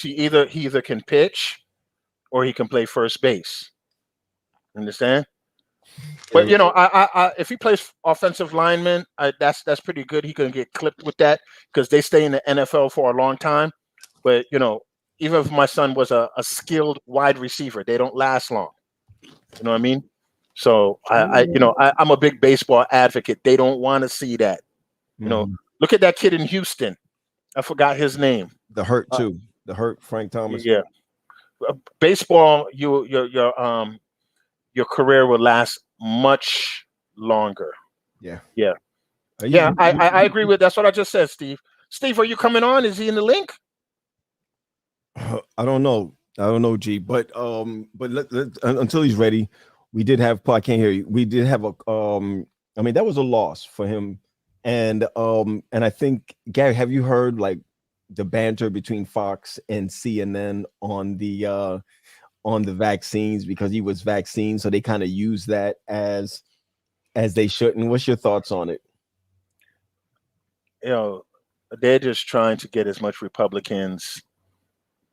he either can pitch or he can play first base. Understand? But you know, I if he plays offensive lineman, that's pretty good. He can get clipped with that because they stay in the NFL for a long time. But you know, even if my son was a skilled wide receiver, they don't last long. You know what I mean? So I'm a big baseball advocate. They don't want to see that. You know, look at that kid in Houston. I forgot his name. the hurt too. The hurt Frank Thomas. Yeah, baseball. Your career will last much longer. Yeah. I agree with. That's what I just said, Steve. Steve, are you coming on? Is he in the link? I don't know, G. But until he's ready, we did have. I can't hear you. We did have a. I mean, that was a loss for him, and I think Gary, have you heard like the banter between Fox and CNN on the vaccines because he was vaccinated, so they kind of use that as they shouldn't. What's your thoughts on it? You know, they're just trying to get as much Republicans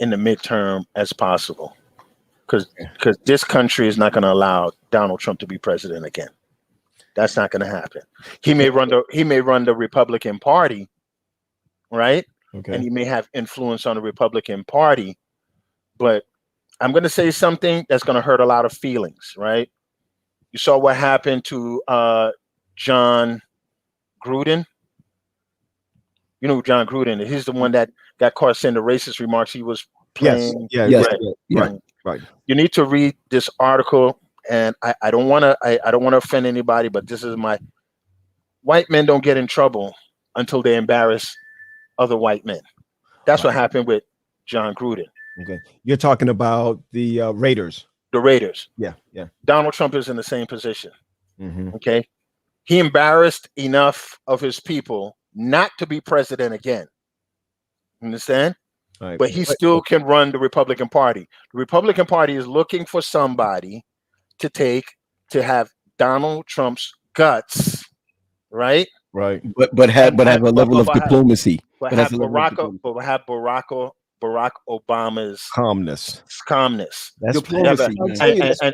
in the midterm as possible, because this country is not going to allow Donald Trump to be president again. That's not going to happen. He may run the Republican Party, right? Okay. And he may have influence on the Republican Party, but I'm going to say something that's going to hurt a lot of feelings, right? You saw what happened to John Gruden. You know who John Gruden is. He's the one that got caught saying the racist remarks. He was playing. Yes. Right. You need to read this article, and I don't want to offend anybody, but this is my white men don't get in trouble until they embarrass other white men. That's what happened with John Gruden. Okay. You're talking about the Raiders. The Raiders. Yeah. Yeah. Donald Trump is in the same position. Mm-hmm. Okay. He embarrassed enough of his people not to be president again. Understand? Right. But he still can run the Republican Party. The Republican Party is looking for somebody to have Donald Trump's guts, right? Right. But have a level of diplomacy. But have Barack Obama's Calmness. That's diplomacy.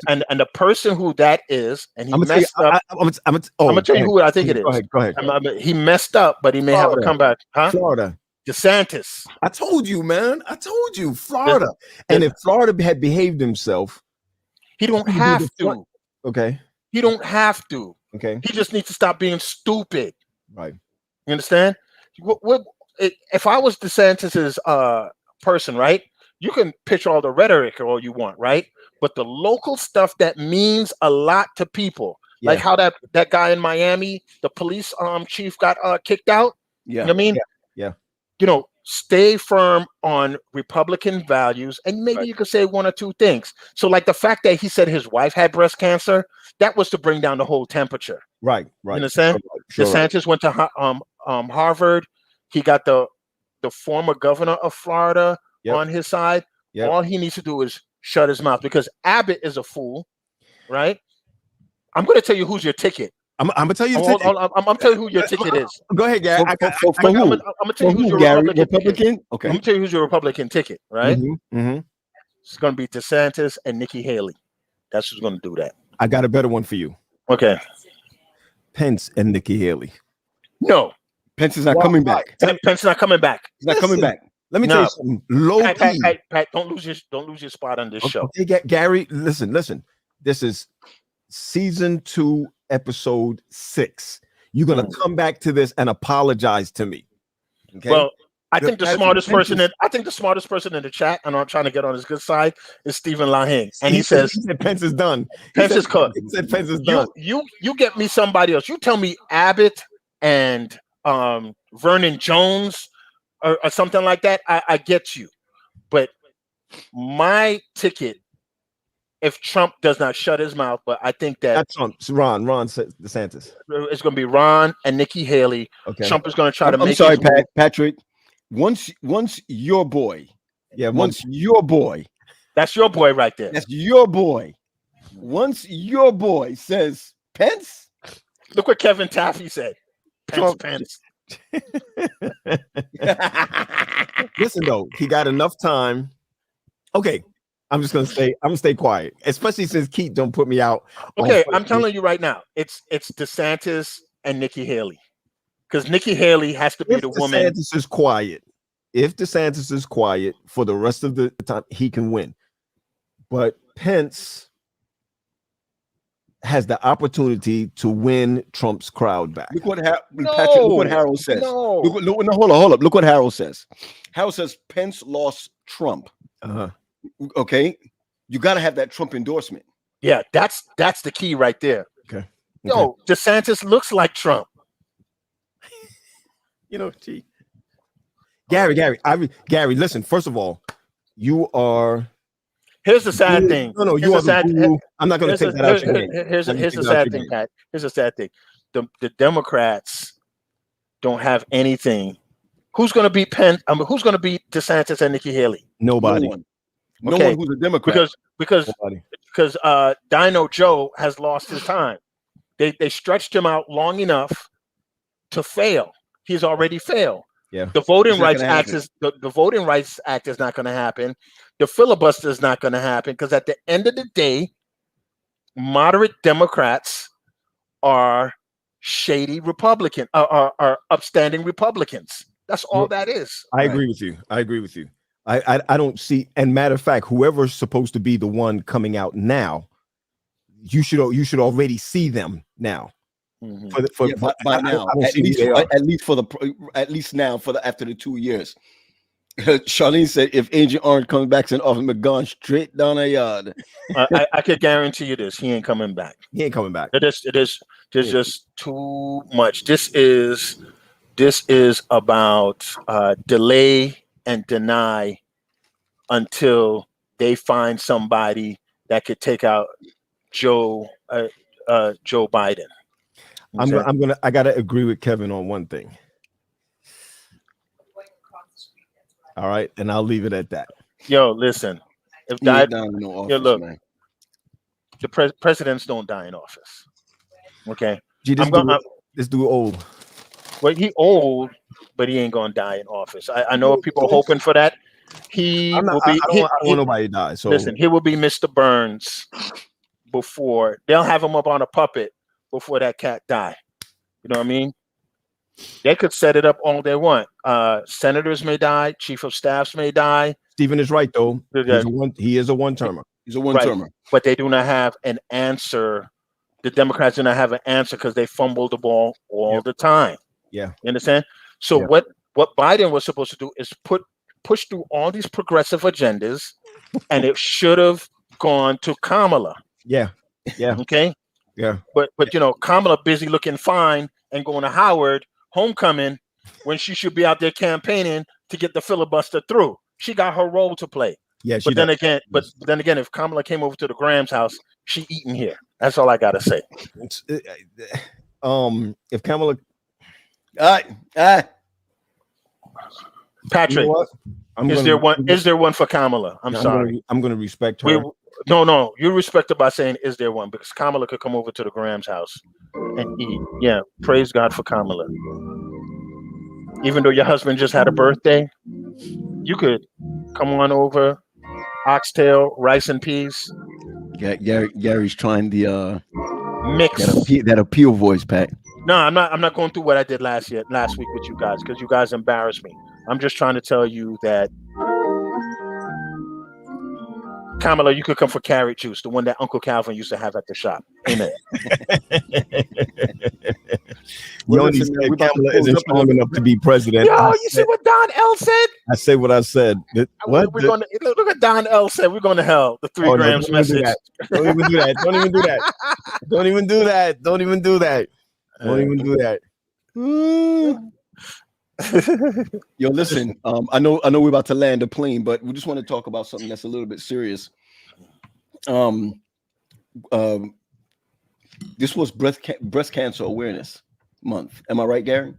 And the person who that is, and he messed up. I'm gonna tell you who I think it is. Go ahead. He messed up, but he may have a comeback. Huh? Florida. DeSantis. I told you, man. I told you, Florida. And if Florida had behaved himself, he don't have to. Okay. He don't have to. Okay. He just needs to stop being stupid. Right. You understand? If I was DeSantis's person, right? You can pitch all the rhetoric all you want, right? But the local stuff that means a lot to people, like how that guy in Miami, the police chief got kicked out. Yeah. You know what I mean? Yeah. You know, stay firm on Republican values, and maybe you could say one or two things. So, like the fact that he said his wife had breast cancer, that was to bring down the whole temperature. Right. You understand? Sure. DeSantis went to Harvard. He got the former governor of Florida on his side. Yep. All he needs to do is shut his mouth, because Abbott is a fool, right? I'm going to tell you who's your ticket. I'm gonna tell you. I'm gonna tell you who your ticket is. Go ahead, Gary. I'm gonna tell you who's your Republican. Okay. I'm gonna tell you who's your Republican ticket, right? Mm-hmm. It's gonna be DeSantis and Nikki Haley. That's who's gonna do that. I got a better one for you. Okay. Pence and Nikki Haley. No, Pence is not coming back. Pence is not coming back. He's not coming back. Let me tell you something. Low key. Pat, don't lose your spot on this show. Okay, Gary, listen. This is season 2, episode 6. You're gonna come back to this and apologize to me. Okay. Well, I think the smartest person in the chat, and I'm trying to get on his good side, is Stephen Lahing. And he said Pence is done. Pence is cooked. He said Pence is done. You get me somebody else. You tell me Abbott and Vernon Jones or something like that. I get you. But my ticket, if Trump does not shut his mouth, but I think that's Trump. Ron DeSantis. It's going to be Ron and Nikki Haley. Okay. Trump is going to try to make. I'm sorry, Patrick. Once your boy, your boy, that's your boy right there. That's your boy. Once your boy says Pence, look what Kevin Taffy said. Pence. Listen though, he got enough time. Okay. I'm gonna stay quiet, especially since Keith don't put me out. Okay, I'm telling you right now, it's DeSantis and Nikki Haley, because Nikki Haley has to be the woman. If DeSantis is quiet for the rest of the time, he can win. But Pence has the opportunity to win Trump's crowd back. Look what Patrick. Look what Harold says. No, hold up. Look what Harold says. Harold says Pence lost Trump. Okay, you got to have that Trump endorsement. Yeah, that's the key right there. Okay. Yo, DeSantis looks like Trump. Gee. Gary, listen, first of all, you are. Here's the sad thing. No, you are the guru. I'm not going to take that out your name. Here's the sad thing, Pat. Here's the sad thing. The Democrats don't have anything. Who's going to beat who's going to beat DeSantis and Nikki Haley? Nobody. No one who's a Democrat. Because Dino Joe has lost his time. They stretched him out long enough to fail. He's already failed. Yeah. The Voting Rights Act is the Voting Rights Act is not going to happen. The filibuster is not going to happen, because at the end of the day, moderate Democrats are shady Republican, are upstanding Republicans. That's all that is. I agree with you. I don't see, and matter of fact, whoever's supposed to be the one coming out now, you should already see them now. Mm-hmm. By now, at least now after the 2 years. Charlene said, if Agent Orange comes back to the office, gone straight down the yard. I could guarantee you this: he ain't coming back. He ain't coming back. It is just too much. This is about delay and deny until they find somebody that could take out Joe Biden. I gotta agree with Kevin on one thing. All right, and I'll leave it at that. Yo, listen. If He ain't died, down in no office, yeah, look, man. the presidents don't die in office. Okay. Gee, this dude old. Well, he old, but he ain't gonna die in office. I know people are hoping for that. I don't want nobody to die. So listen, he will be Mr. Burns before they'll have him up on a puppet before that cat die. You know what I mean? They could set it up all they want. Senators may die, chief of staffs may die. Stephen is right though. He is a one-termer. He's a one-termer. Right. But they do not have an answer. The Democrats do not have an answer because they fumble the ball all the time. Yeah. You understand? So what Biden was supposed to do is push through all these progressive agendas, and it should have gone to Kamala. Yeah. Yeah. Okay. Yeah. But you know, Kamala busy looking fine and going to Howard homecoming when she should be out there campaigning to get the filibuster through. She got her role to play. Yeah. But then again, if Kamala came over to the Graham's house, she eating here. That's all I gotta say. If Kamala, Patrick, you know is there one for Kamala? I'm sorry. I'm gonna respect her. No, you respect her by saying, is there one? Because Kamala could come over to the Graham's house and eat. Yeah, praise God for Kamala. Even though your husband just had a birthday, you could come on over, oxtail, rice and peas. Gary's trying the mix that appeal voice, Pat. No, I'm not going through what I did last week with you guys, because you guys embarrassed me. I'm just trying to tell you that Kamala, you could come for carrot juice, the one that Uncle Calvin used to have at the shop. Amen. You only said Kamala isn't strong enough to be president. Yo, you see what Don L said? I say what I said. What? Look at Don L said. We're going to hell. The 3 grams message. Don't even do that. Don't even do that. Don't even do that. Don't even do that. Don't even do that. Yo, listen. I know we're about to land a plane, but we just want to talk about something that's a little bit serious. This was breast cancer awareness month. Am I right, Gary?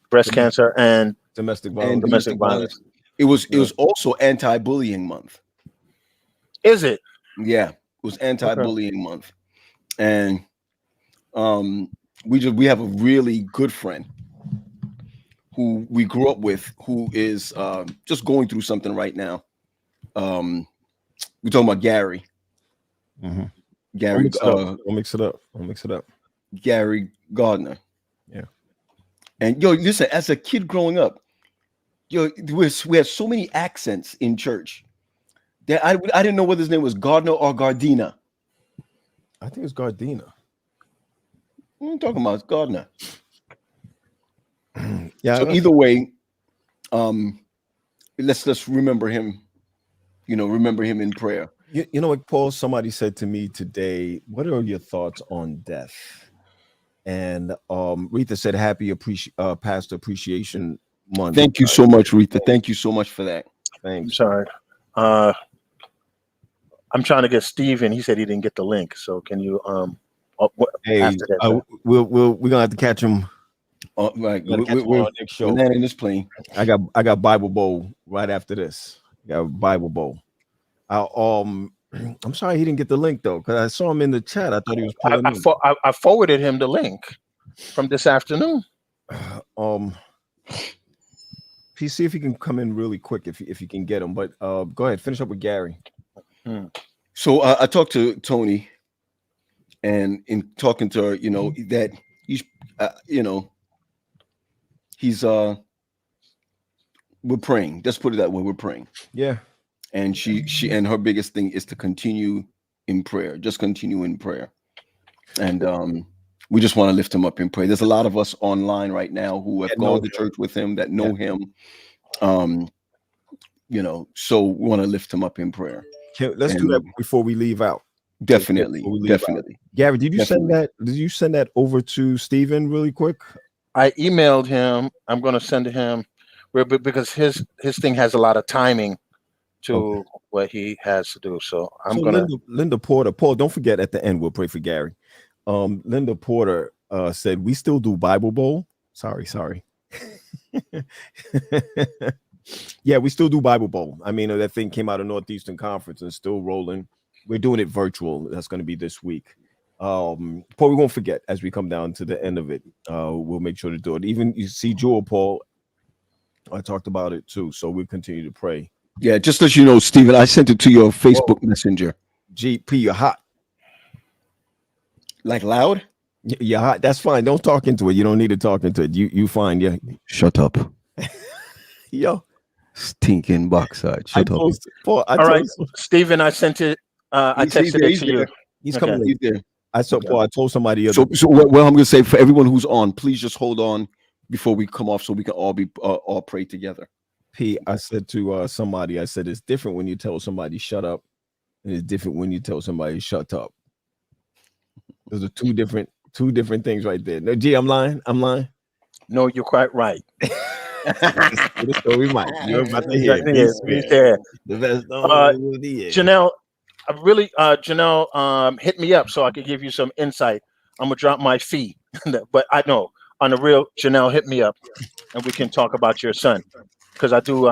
Breast cancer and domestic violence. And domestic violence. It was also anti-bullying month. Is it? Yeah, it was anti-bullying month, and we have a really good friend who we grew up with, who is just going through something right now. We're talking about Gary. Mm-hmm. Gary, don't mix it up. Gary Gardner. Yeah. And yo, listen, as a kid growing up, yo, we had so many accents in church that I didn't know whether his name was Gardner or Gardena. I think it's Gardena. What are you talking about? It's Gardner. Yeah. So either way, let's remember him. Remember him in prayer. You know what, Paul? Somebody said to me today, "What are your thoughts on death?" And Rita said, "Happy Pastor Appreciation Month." Thank you so much, Rita. Thank you so much for that. Thanks. I'm sorry. I'm trying to get Steven. He said he didn't get the link. So can you we're gonna have to catch him. Right. We're on next show. Landing this plane. I got Bible Bowl right after this. I got Bible Bowl. I'm sorry he didn't get the link though, because I saw him in the chat. I thought he was pulling in. I forwarded him the link from this afternoon. Please see if he can come in really quick if you can get him. But go ahead, finish up with Gary. So I talked to Tony, and in talking to her, that he's, he's we're praying. Let's put it that way. We're praying. Yeah. And she and her biggest thing is to continue in prayer. Just continue in prayer. And we just want to lift him up in prayer. There's a lot of us online right now who have gone to church with him, that know him. So we want to lift him up in prayer. Let's do that before we leave out. Definitely. Gary, did you send that? Did you send that over to Steven really quick? I emailed him. I'm going to send him because his thing has a lot of timing to what he has to do. So I'm So gonna. Linda Porter, Paul, don't forget at the end we'll pray for Gary. Linda Porter said we still do Bible Bowl. Sorry. Yeah, we still do Bible Bowl. I mean, that thing came out of Northeastern Conference and still rolling. We're doing it virtual. That's going to be this week. Paul, we won't forget as we come down to the end of it. We'll make sure to do it. Even you see Jewel, Paul, I talked about it too. So we'll continue to pray. Yeah, just as you know, Stephen, I sent it to your Facebook Messenger. GP, you're hot. Like loud? You're hot. That's fine. Don't talk into it. You don't need to talk into it. You fine. Yeah. Shut up. Yo. Stinking backside. Shut up. Paul, All right, Stephen, I sent it. I texted it to you. He's Okay. coming. He's there. I saw Paul. I told somebody. So what I'm going to say for everyone who's on, please just hold on before we come off so we can all be all pray together. P, I said to somebody, I said it's different when you tell somebody shut up, and it's different when you tell somebody shut up. Those are two different things right there. No, G, I'm lying. No, you're quite right. The story might. You're about to hear. Yeah. The best Janelle, Janelle hit me up so I could give you some insight. I'm gonna drop my fee, but I know on the real, Janelle hit me up and we can talk about your son because I do.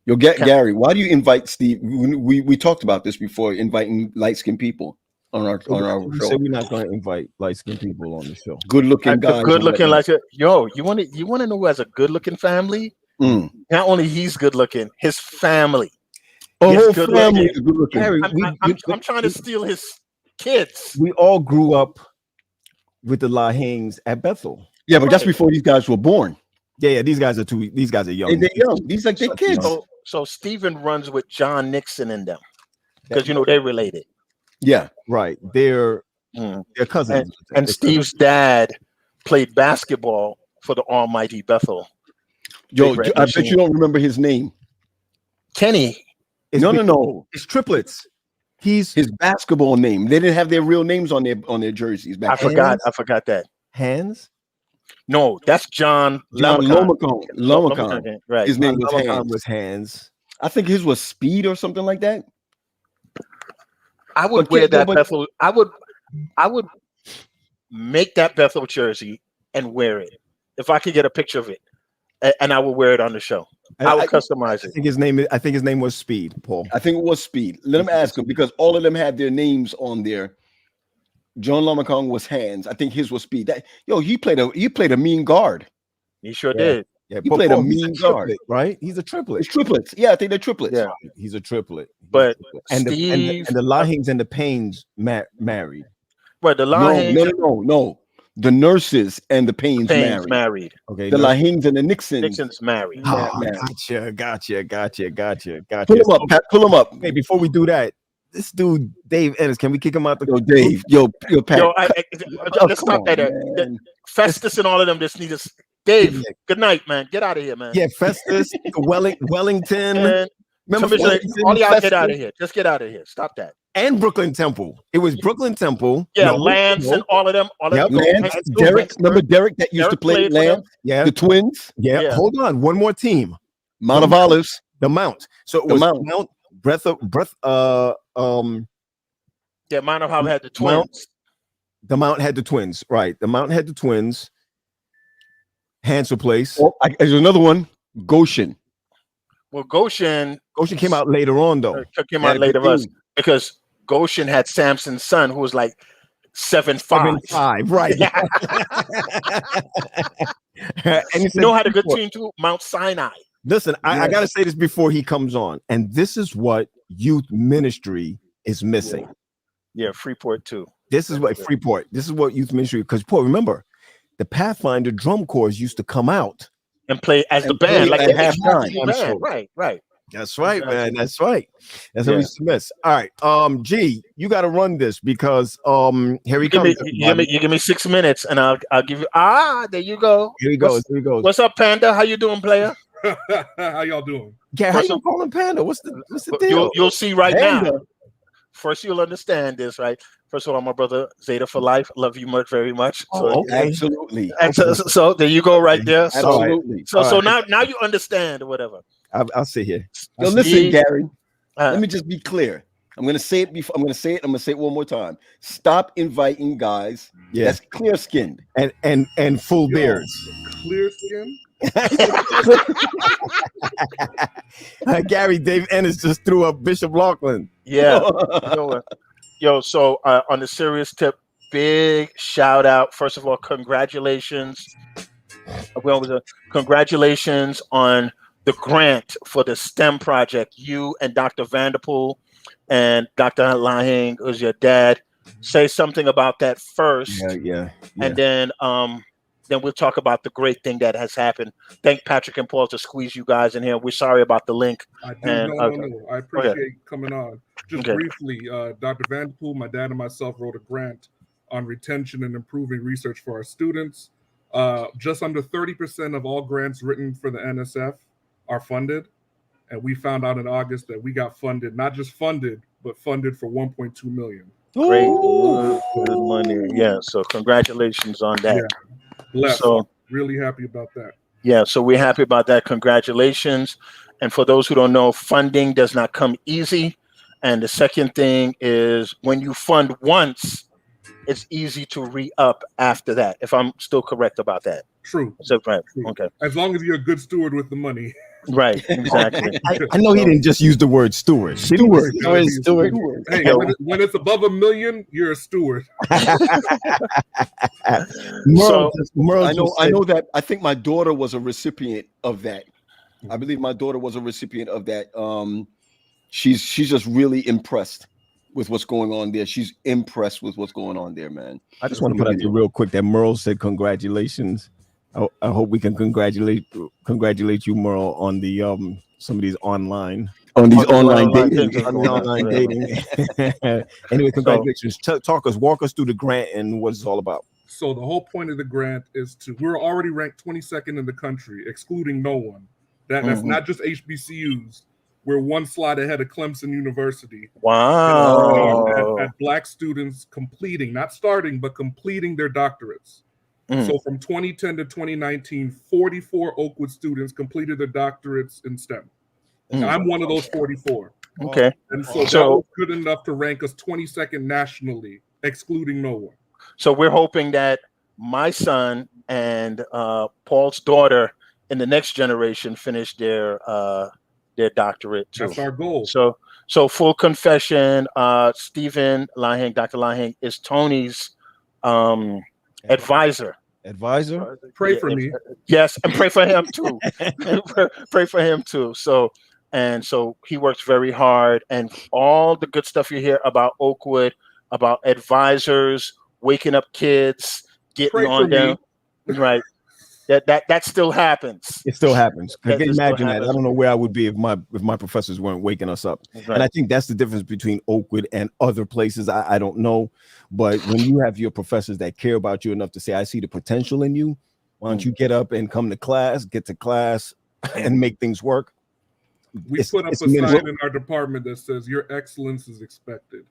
You'll get Gary. Why do you invite Steve? We talked about this before, inviting light-skinned people on our show. So we're not going to invite light-skinned people on the show. Good-looking guys. Good-looking like yo. You want to know who has a good-looking family? Mm. Not only he's good-looking, his family. Oh, His whole good family looking. is good-looking. Harry, I'm trying to steal his kids. we all grew up with the Lahings at Bethel. Yeah, but that's before these guys were born. Yeah. These guys are young. They're young. These like they're kids. So Stephen runs with John Nixon in them because they're related. Yeah. Right. They're cousins. And Steve's dad played basketball for the Almighty Bethel. Yo, Big Red I bet Machine. you don't remember his name. Kenny. No. It's triplets. He's His basketball name. They didn't have their real names on their jerseys back I then. forgot that. Hands. No, that's John Lomacon. Right. His name was Lomacon Hands. was Hands. I think his was Speed or something like that. I would But wear kid, that but- Bethel. I would make that Bethel jersey and wear it if I could get a picture of it, and I would wear it on the show. I would customize I it. think his name was Speed, Paul. I think it was Speed. Let him ask him because all of them had their names on there. John Lomacon was Hands. I think his was Speed. He played a mean guard. He sure Yeah. did. Yeah, He played a he's mean triplet, guard. right? He's a triplet. It's triplets. Yeah, I think they're triplets. Yeah. He's a triplet. But And Steve, the Lahings and the Paynes married. but the line No. The nurses and the Paynes married. Okay. The Lahings and the Nixons. Nixon's married. Oh, married. gotcha. Pull him up, Pat. Pull him up. Hey, before we do that, this dude Dave Ennis, can we kick him out the? Yo, Dave. Yo, Pat. Yo, Oh, let's come stop on, that. man. Festus and all of them just need us. Dave, good night, man. Get out of here, man. Yeah, Festus, Wellington, And remember Commissioner, all y'all get out of here. Just get out of here. Stop that. and Brooklyn Temple. It was Brooklyn Temple. Yeah, No, Lance no. and all of them. All of Yep. them. Lance, Derek. Remember Derek that used to Derek play played for them. Lance? Yeah, The twins. yeah. Hold on, one more team. Mount of Olives. The Mount. So it The was Mount. Mount Yeah, Mount of Olives had the twins. the Mount had the twins, right? The Mount had the twins. Hansel Place. Oh, there's another one. Goshen. Well, Goshen Goshen came out later on, though. came out later of us because Goshen had Samson's son who was like 7'5". 7'5", right? And he You said, know how the good team too? Mount Sinai. listen, I Yes. got to say this before he comes on, and this is what youth ministry is missing. Yeah, Freeport too. This is what Freeport. This is what youth ministry. Because Paul, remember, the Pathfinder drum corps used to come out. And play as the And band, play like at the halftime on the band. show. Right. That's right, Exactly. man. That's right. That's what we Yeah. used to miss. All right, G, you got to run this because here he You give, comes. you give me 6 minutes and I'll give you there you go. Here he goes. Here he goes. What's up, Panda? How you doing, player? How y'all doing? Yeah, how what's you up? calling Panda? What's the deal? You'll see right now. Panda. First, you'll understand this, right? First of all, my brother Zeta for life. Love you very much. Oh, okay. Absolutely. And so there you go, right there. So Absolutely. so All right. now you understand or whatever. I'll sit here. Now listen, Steve, Gary. uh, Let me just be clear. I'm gonna say it before. I'm gonna say it one more time. Stop inviting guys. Yeah, That's clear skinned. and full Yo. beards. Clear skin. Gary, Dave Ennis just threw up Bishop Lachlan. yeah. Yo, so on the serious tip, big shout out. First of all, congratulations. Congratulations on the grant for the STEM project. You and Dr. Vanderpool and Dr. Lahing, who's your dad, say something about that first, Yeah. and then we'll talk about the great thing that has happened. Thank Patrick and Paul to squeeze you guys in here. We're sorry about the link. I do. And, No. I appreciate coming on. Just Okay. briefly, Dr. Vanderpool, my dad, and myself wrote a grant on retention and improving research for our students. Just under 30% of all grants written for the NSF are funded. And we found out in August that we got funded, not just funded, but funded for 1.2 million. Great, good money. Yeah, so congratulations on that. Blessed. So Really happy about that. yeah, so we're happy about that. Congratulations. And for those who don't know, funding does not come easy. And the second thing is when you fund once, it's easy to re-up after that, if I'm still correct about that. True. So, right. True. Okay. As long as you're a good steward with the money. Right, exactly. I know he didn't just use the word steward. Steward. Hey, Yo. when it's above $1 million, you're a steward. Merle, I know that. I think my daughter was a recipient of that. I believe my daughter was a recipient of that. She's just really impressed with what's going on there. She's impressed with what's going on there, man. I just want to put out there real quick that Merle said congratulations. I hope we can congratulate you, Merle, on the some of these online dating. Anyway, congratulations. Walk us through the grant and what it's all about. So the whole point of the grant is we're already ranked 22nd in the country, excluding no one. That's not just HBCUs. We're one slot ahead of Clemson University. Wow. At Black students completing, not starting, but completing their doctorates. So from 2010 to 2019, 44 Oakwood students completed their doctorates in STEM. I'm one of those 44. Okay. And so that was good enough to rank us 22nd nationally, excluding no one. So we're hoping that my son and Paul's daughter in the next generation finish their doctorate too. That's our goal. So full confession, Stephen Lahing, Dr. Lahing is Tony's advisor. Pray for me. Yes, and pray for him too. Pray for him too. So he works very hard, and all the good stuff you hear about Oakwood, about advisors, waking up kids, getting on them, right? That still happens. It still happens. I That can still imagine that. happens. I don't know where I would be if my professors weren't waking us up. Right. And I think that's the difference between Oakwood and other places. I don't know, but when you have your professors that care about you enough to say, "I see the potential in you. Why don't you get up and come to class, get to class, and make things work?" We put up a sign in our department that says "Your excellence is expected."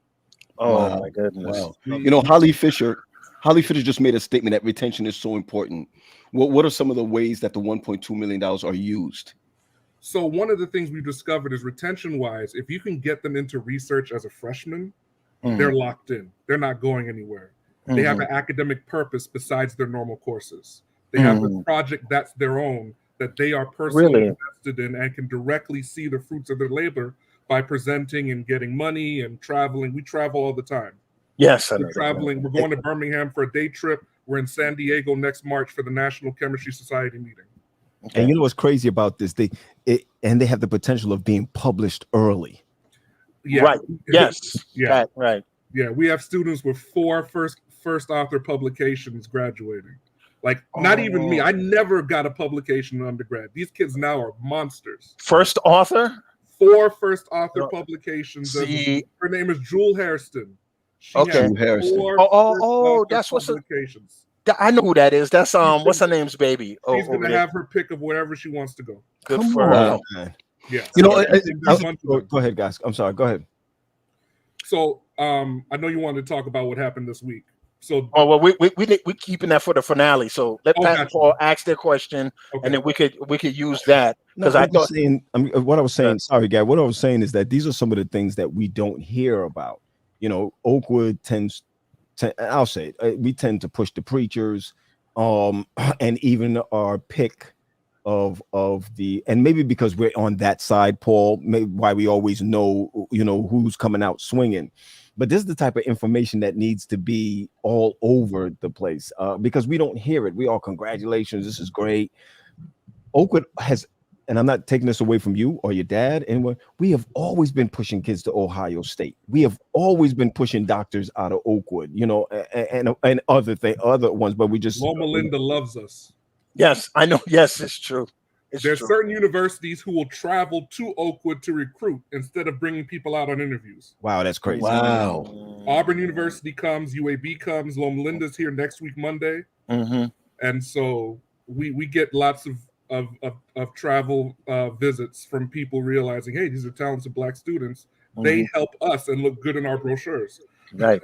Oh my goodness! Wow. You know, Holly Fisher just made a statement that retention is so important. What are some of the ways that the $1.2 million are used? So one of the things we've discovered is retention-wise, if you can get them into research as a freshman, they're locked in. They're not going anywhere. They have an academic purpose besides their normal courses. They have a project that's their own, that they are personally invested in and can directly see the fruits of their labor by presenting and getting money and traveling. We travel all the time. Yes, I know We're traveling. We're going to Birmingham for a day trip. We're in San Diego next March for the National Chemistry Society meeting. Okay. And you know what's crazy about this? They have the potential of being published early. Yeah. Right. Yes. Yeah. Right. Yeah. We have students with 4 first author publications graduating. Like not even me. I never got a publication in undergrad. These kids now are monsters. First author? 4 first author publications. Her name is Jewel Hairston. She has Hairston. 4 that's what's publications. I know who that is. That's what's her name's baby? She's gonna have her pick of wherever she wants to go. Good for her. Yeah. You know, go ahead, guys. I'm sorry. Go ahead. So I know you wanted to talk about what happened this week. So we keeping that for the finale. So let Pat and Paul ask their question, and then we could use that No, Because I I'm just thought saying, what I was saying, sorry, guy. What I was saying is that these are some of the things that we don't hear about. You know, Oakwood tends to, I'll say it, we tend to push the preachers, and even our pick of the, and maybe because we're on that side, Paul, maybe why we always know, you know, who's coming out swinging. But this is the type of information that needs to be all over the place, because we don't hear it. We all, congratulations, this is great. Oakwood has, and I'm not taking this away from you or your dad, anyone, we have always been pushing kids to Ohio State. We have always been pushing doctors out of Oakwood, you know, and other ones, but we just, Loma Linda loves us. yes, I know. Yes, it's true. There's certain universities who will travel to Oakwood to recruit instead of bringing people out on interviews. wow, that's crazy. Wow. Auburn University comes, UAB comes, Loma Linda's here next week, Monday. Mm-hmm. And so we get lots of travel visits from people realizing, hey, these are talented Black students. Mm-hmm. They help us and look good in our brochures. Right.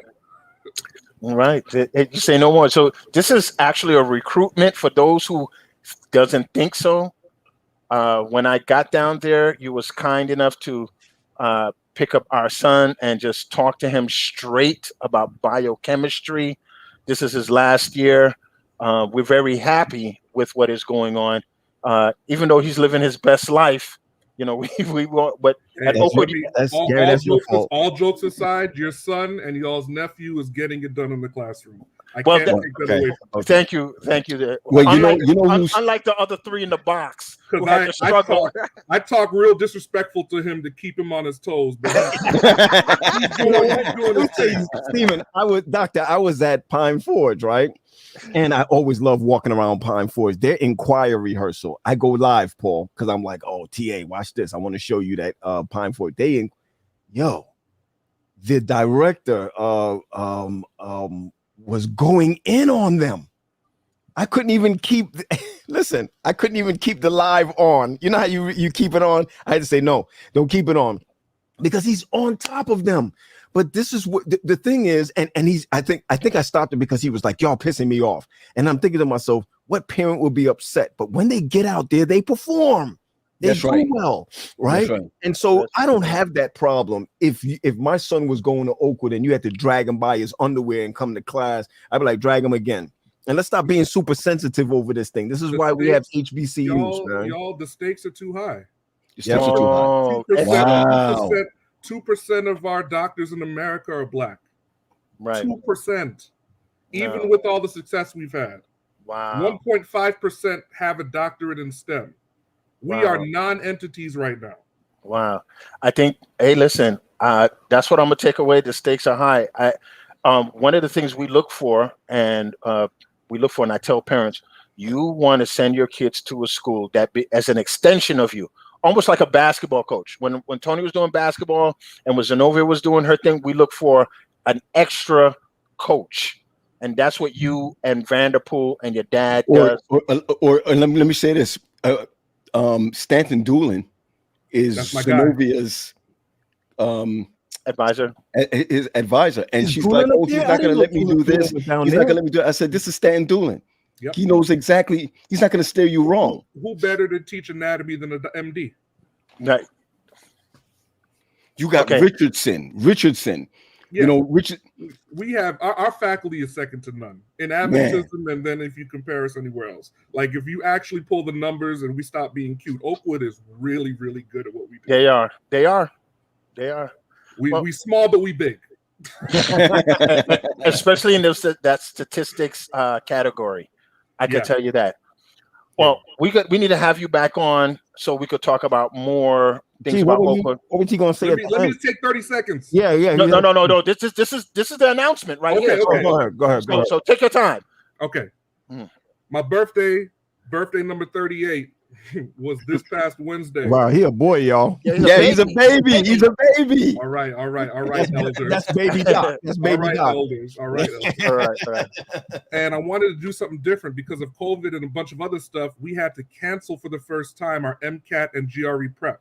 Right. You say no more. So this is actually a recruitment for those who doesn't think so. When I got down there, you was kind enough to pick up our son and just talk to him straight about biochemistry. This is his last year. We're very happy with what is going on. Even though he's living his best life, you know, we want, but at Oakwood, all jokes aside, your son and y'all's nephew is getting it done in the classroom. I well, can't take that away from you. Thank you. Well, unlike the other three in the box, who had to I struggle. talk real disrespectful to him to keep him on his toes, but he's doing his thing. Stephen, I was at Pine Forge, right? And I always love walking around Pine Forge. They're in choir rehearsal. I go live, Paul, because I'm like, oh, TA, watch this. I want to show you that Pine Forge. The director was going in on them. I couldn't even keep I couldn't even keep the live on. You know how you keep it on? I had to say, no, don't keep it on, because he's on top of them. But this is what the thing is, and he's, I think I stopped it because he was like, y'all pissing me off. And I'm thinking to myself, what parent would be upset? But when they get out there, they perform. They do well, right? And so I don't have that problem. If my son was going to Oakwood and you had to drag him by his underwear and come to class, I'd be like, drag him again. And let's stop being super sensitive over this thing. This is why we have HBCUs, man. Y'all, the stakes are too high. The stakes are too high. 2%, Wow. 2% of our doctors in America are Black. Right. 2%. Even with all the success we've had. Wow. 1.5% have a doctorate in STEM. We are non-entities right now. Wow. I think, hey, listen, that's what I'm gonna take away. The stakes are high. One of the things we look for, and I tell parents, you want to send your kids to a school that be as an extension of you, almost like a basketball coach. When Tony was doing basketball and when Zenobia was doing her thing, we look for an extra coach. And that's what you and Vanderpool and your dad does. Or let me say this. Stanton Doolin is Zenobia's advisor. His advisor. And she's like, oh, he's not going to let me do this. He's not going to let me do it. I said, this is Stanton Doolin. Yep. He knows exactly. He's not going to steer you wrong. Who better to teach anatomy than an MD? Right. You got Richardson. Yeah. You know, Richard. We have our faculty is second to none in Adventism, and then if you compare us anywhere else, like if you actually pull the numbers and we stop being cute, Oakwood is really, really good at what we do. They are. We small, but we big. Especially in that statistics category. I can tell you that. Well, we need to have you back on so we could talk about more things about Oakwood. What was he going to say? Let me just take 30 seconds. Yeah. No. This is the announcement right here. Okay. Go ahead. So take your time. Okay. My birthday number 38 was this past Wednesday. Wow, he a boy, y'all. Yeah, he's a baby. He's a baby. All right, elders. That's baby Doc. That's baby Doc. Elders. All right. And I wanted to do something different because of COVID and a bunch of other stuff. We had to cancel for the first time our MCAT and GRE prep.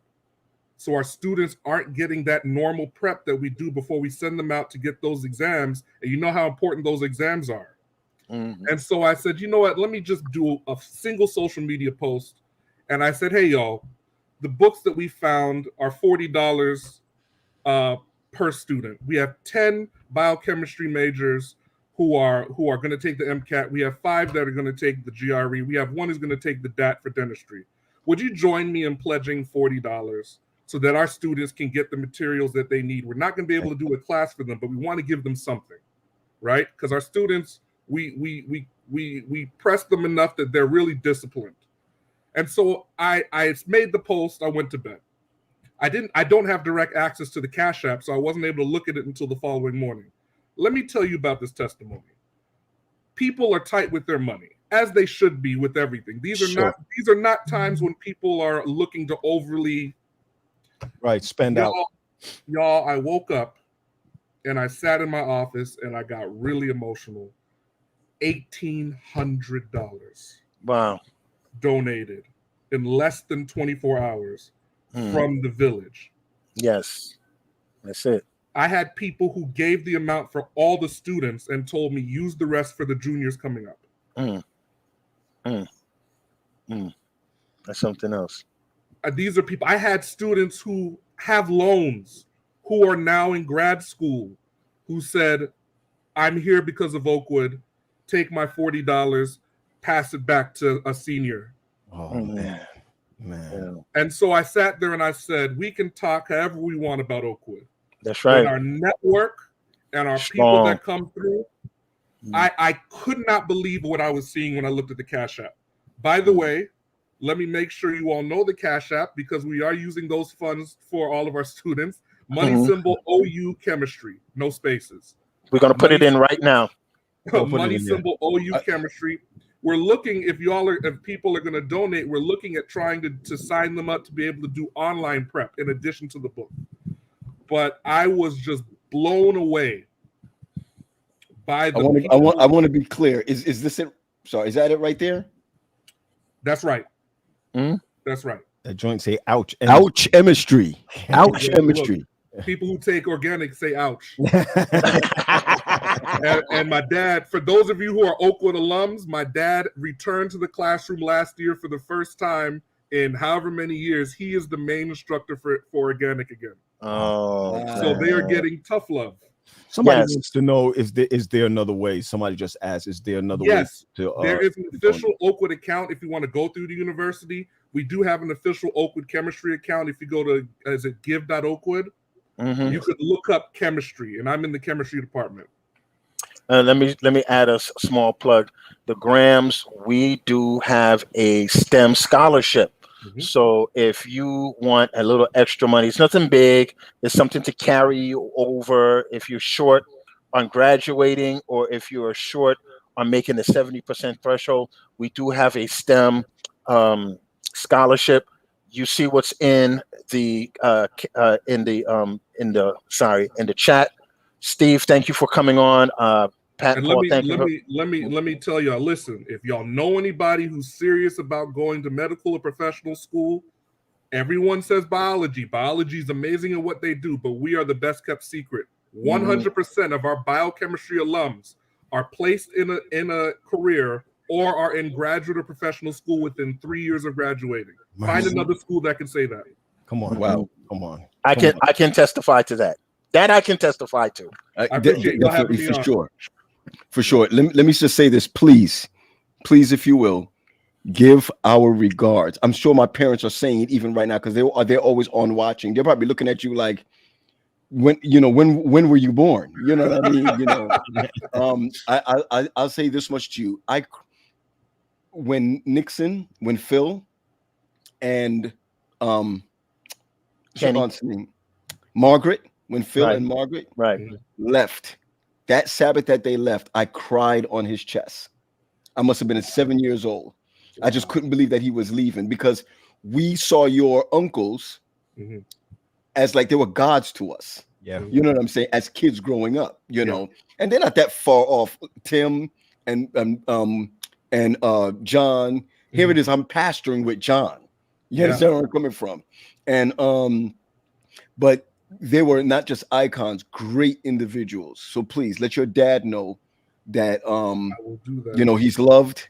So our students aren't getting that normal prep that we do before we send them out to get those exams. And you know how important those exams are. Mm-hmm. And so I said, you know what? Let me just do a single social media post. And I said, hey, y'all, the books that we found are $40 per student. We have 10 biochemistry majors who are going to take the MCAT. We have 5 that are going to take the GRE. We have 1 who's going to take the DAT for dentistry. Would you join me in pledging $40 so that our students can get the materials that they need? We're not going to be able to do a class for them, but we want to give them something, right? Because our students, we press them enough that they're really disciplined. And so I made the post. I went to bed. I don't have direct access to the Cash App, so I wasn't able to look at it until the following morning. Let me tell you about this testimony. People are tight with their money, as they should be with everything. These are not times when people are looking to overly spend out. Y'all, I woke up and I sat in my office and I got really emotional. $1,800. Wow. Donated in less than 24 hours from the village. Yes, that's it. I had people who gave the amount for all the students and told me use the rest for the juniors coming up. That's something else. These are people. I had students who have loans who are now in grad school who said, I'm here because of Oakwood. Take my $40, pass it back to a senior. Oh, man. And so I sat there and I said, we can talk however we want about Oakwood. That's right. But our network and our people that come through, I could not believe what I was seeing when I looked at the Cash App. By the way, let me make sure you all know the Cash App because we are using those funds for all of our students. Money symbol OU Chemistry, no spaces. We're going to put it in right now. Money symbol OU Chemistry. We're looking, if people are going to donate, we're looking at trying to sign them up to be able to do online prep in addition to the book. But I was just blown away by the. I want to be clear. Is this it? Sorry, is that it right there? That's right. That's right. That joint say ouch. Ouch chemistry. Ouch chemistry. People who take organic say ouch. and my dad, for those of you who are Oakwood alums, my dad returned to the classroom last year for the first time in however many years. He is the main instructor for organic again. Oh, so they are getting tough love. Somebody wants to know, is there another way? Somebody just asked, is there another way? There is an official Oakwood account if you want to go through the university. We do have an official Oakwood chemistry account. If you go to, is it give.oakwood? You could look up chemistry, and I'm in the chemistry department. Let me add a small plug. The Grahams, we do have a STEM scholarship. So if you want a little extra money, it's nothing big. It's something to carry you over if you're short on graduating or if you're short on making the 70% threshold. We do have a STEM scholarship. You see what's in the chat. Steve, thank you for coming on. Pat, and Paul, let me tell y'all. Listen, if y'all know anybody who's serious about going to medical or professional school, everyone says biology. Biology is amazing at what they do, but we are the best kept secret. 100% of our biochemistry alums are placed in a career or are in graduate or professional school within 3 years of graduating. Find another school that can say that. Come on, come on. I can testify to that. That I can testify to. I appreciate y'all having me on. Sure. For sure. Let me just say this, please, if you will, give our regards. I'm sure my parents are saying it even right now because they're always on watching. They're probably looking at you like, when were you born? You know what I mean? You know, I'll say this much to you. When Phil and Margaret, when Phil and Margaret left. That Sabbath that they left, I cried on his chest. I must have been 7 years old. I just couldn't believe that he was leaving because we saw your uncles as like they were gods to us. Yeah. You know what I'm saying? As kids growing up, you know, and they're not that far off. Tim and John. Here it is. I'm pastoring with John. You understand where I'm coming from? And but they were not just icons, great individuals. So please let your dad know that, I will do that. you know, he's loved.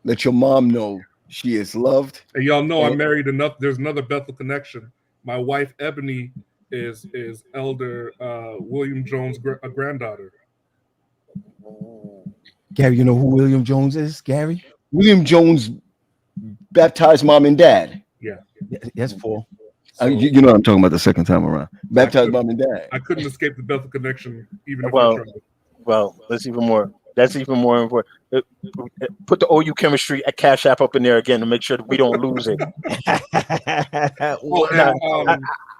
Let your mom know She is loved. And y'all know And- I'm married enough. There's another Bethel connection. My wife Ebony is Elder William Jones' granddaughter. Gary, you know who William Jones is, Gary? William Jones baptized mom and dad. Yeah. Yes, Paul. So You know what I'm talking about the second time around. Baptized mom and dad. I couldn't escape the Bethel connection, even if I Well, tried. well, that's even more important. Put the OU chemistry at Cash App up in there again to make sure that we don't lose it. Oh,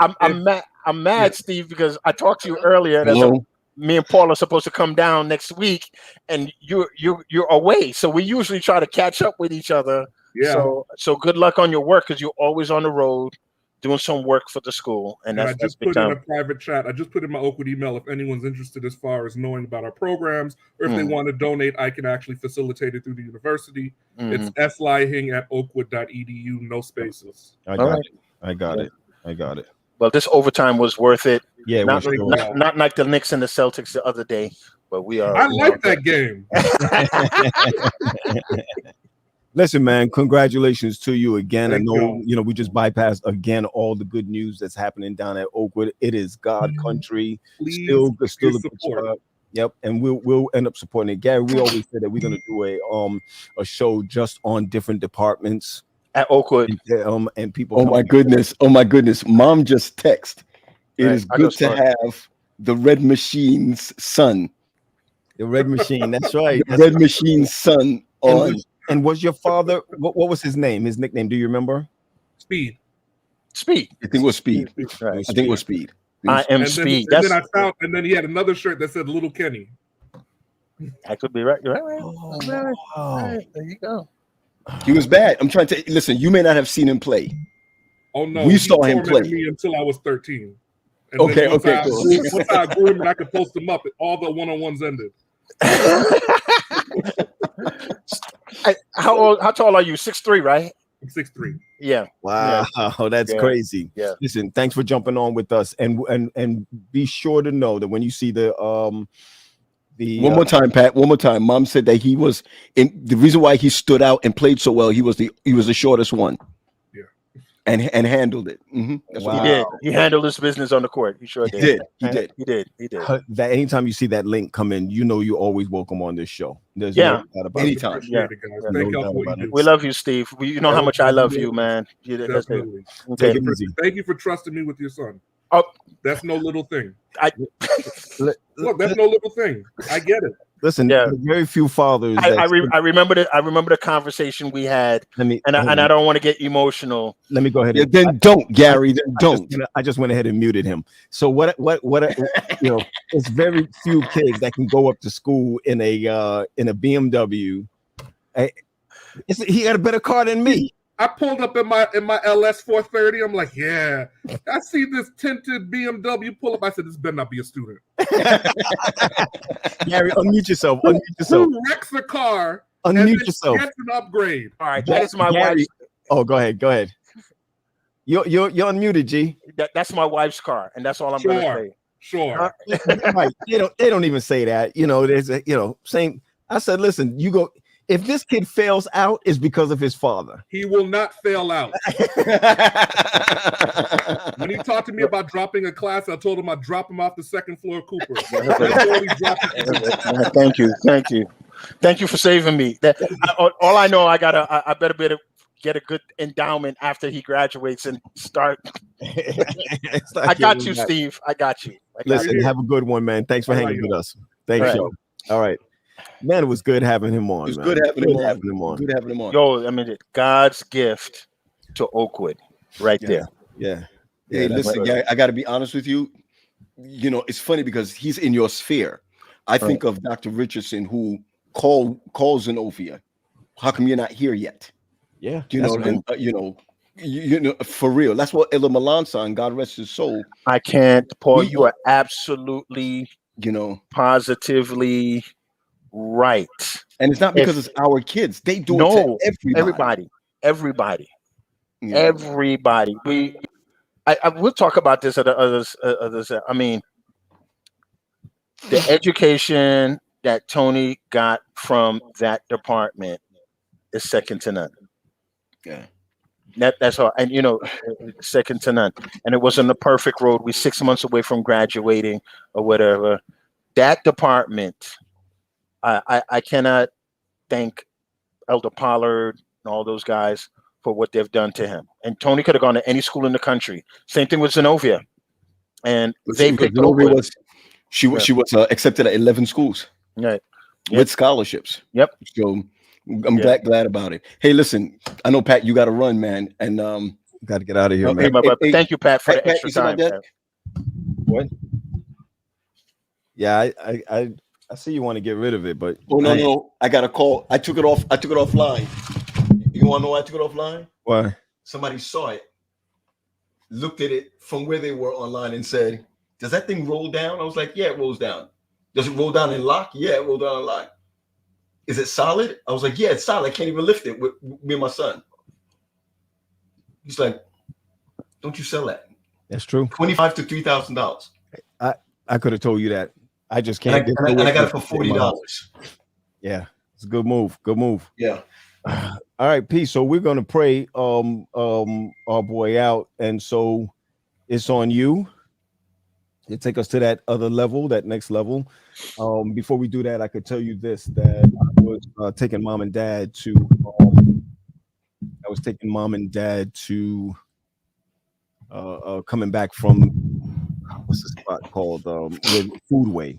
and, I'm mad, Steve, because I talked to you earlier. Hello? Me and Paul are supposed to come down next week, and you're away. So we usually try to catch up with each other. yeah. So good luck on your work, because you're always on the road doing some work for the school, and And I that's just big put in time. a private chat. I just put in my Oakwood email if anyone's interested as far as knowing about our programs, or if they want to donate, I can actually facilitate it through the university. It's slihing@oakwood.edu, no spaces. I All got right. it. I got it. I got it. Well, this overtime was worth it. Yeah, Not, we're sure. not like the Knicks and the Celtics the other day, but we are. I like that game. Listen, man, congratulations to you again. Thank I know, you. you know, we just bypassed again all the good news that's happening down at Oakwood. It is God country. Please, Still a your good support. spot. Yep, and we'll end up supporting it. Gary, we always say that we're gonna do a show just on different departments. At Oakwood. And people. Oh my goodness. Oh my goodness. Mom just text. It Right, is I good just to saw it. have the Red Machine's son. The Red Machine. That's right. The Red Machine's son on. And was your father? What was his name? His nickname? Do you remember? Speed. Speed. I think it was Speed. Right. I think it was Speed. I am And Speed. then I found, and then he had another shirt that said Little Kenny. I could be right. You're right. Oh, Right. wow. Right. There you go. He was bad. I'm trying to listen. You may not have seen him play. Oh no, We he saw him tormented play. me until I was 13. And Okay, then once okay, I cool. Once I grew him and I could post them up, all the one-on-ones ended. How tall are you? 6'3", right? I'm 6'3". Yeah. Wow, that's Yeah. crazy. Yeah. Listen, thanks for jumping on with us, and be sure to know that when you see the One more time, Pat. One more time. Mom said that he was in the reason why he stood out and played so well. He was the shortest one. Yeah. And handled it. That's Wow. what He did. He handled his business on the court. He sure he did. did. He did. He did. He did. that anytime you see that link come in, you know you're always welcome on this show. There's Yeah. no doubt about it. Anytime. Appreciate it, guys. Yeah. Thank No y'all doubt for what about you it. do. We love you, Steve. You know how much I love you, man. That's it. Definitely. Okay. Take it easy. Thank you for trusting me with your son. Oh. That's no little thing. I- Look, that's no little thing. I get it. Listen, Yeah. very few fathers. I that- remember the conversation we had, let me and I don't want to get emotional. let me go ahead. Yeah, And, then don't, Gary. Then don't. I just went ahead and muted him. So what? You know, it's very few kids that can go up to school in a BMW. He got a better car than me. I pulled up in my LS 430. I'm like, yeah. I see this tinted BMW pull up. I said, this better not be a student. Gary, unmute yourself. Unmute yourself. Who wrecks a car and Unmute then yourself. gets an upgrade? All right, that is my Gary- wife's. Oh, go ahead. Go ahead. You're unmuted, G. That's my wife's car, and that's all I'm going to Sure. say. Sure. Right. They don't even say that. You know, there's a, same. I said, listen, you go. If this kid fails out, it's because of his father. He will not fail out. When he talked to me about dropping a class, I told him I'd drop him off the second floor of Cooper. That's all he dropped it. Thank you for saving me. All I know, I better get a good endowment after he graduates and start. It's like I got you're you, not- Steve. I got you. Listen, have a good one, man. Thanks for All right, hanging yo. with us. Thanks, Right. yo. All right, man. It was good having him on. It was man. good having him on. having him on. Good having him on. Yo, I mean, God's gift to Oakwood, right Yeah. there. Yeah. Hey, Yeah, that's listen, right. Gary, I got to be honest with you. You know, it's funny because he's in your sphere. I think of Dr. Richardson, who calls Zenobia. How come you're not here yet? Yeah. You that's know, right. and, you know, for real. That's what Ella Melanson, God rest his soul. I can't, Paul. We- You are absolutely, You know, positively right. and it's not because it's our kids. They do it No, to everybody. Everybody. You know? Everybody. I will talk about this at others. I mean, the education that Tony got from that department is second to none. Yeah. That's all. And second to none. And it wasn't a perfect road. We're 6 months away from graduating or whatever. That department, I cannot thank Elder Pollard and all those guys for what they've done to him. And Tony could have gone to any school in the country. Same thing with Zenobia. And they picked over. She was accepted at 11 schools. Right. With scholarships. Yep. So I'm glad about it. Hey, listen, I know Pat, you got to run, man, and got to get out of here, man. Hey, my brother. Thank you, Pat, for Pat, the extra time. What? Yeah, I see you want to get rid of it, but no, I got a call. I took it offline. You want to know why I took it offline? Why? Somebody saw it, looked at it from where they were online, and said, "Does that thing roll down?" I was like, "Yeah, it rolls down." Does it roll down and lock? Yeah, it rolls down and lock. Is it solid? I was like, yeah, it's solid. I can't even lift it with me and my son. He's like, don't you sell that? That's true. $25,000 to $3,000. I could have told you that. I just can't. And I got it for $40. Yeah, it's a good move. Good move. Yeah. All right, P. So we're gonna pray our boy out, and so it's on you. You take us to that other level, that next level. Before we do that, I could tell you this: that I was taking mom and dad to. Coming back from what's the spot called? Foodway,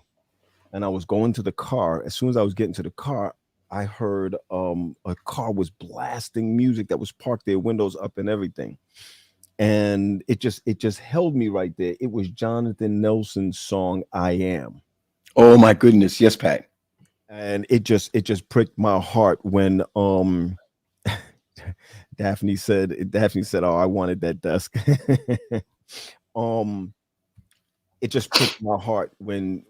and I was going to the car. As soon as I was getting to the car, I heard a car was blasting music that was parked there, windows up and everything. And it just held me right there. It was Jonathan Nelson's song "I Am." Oh my goodness, yes, Pat. And it just pricked my heart when Daphne said, "Oh, I wanted that desk." It just pricked my heart when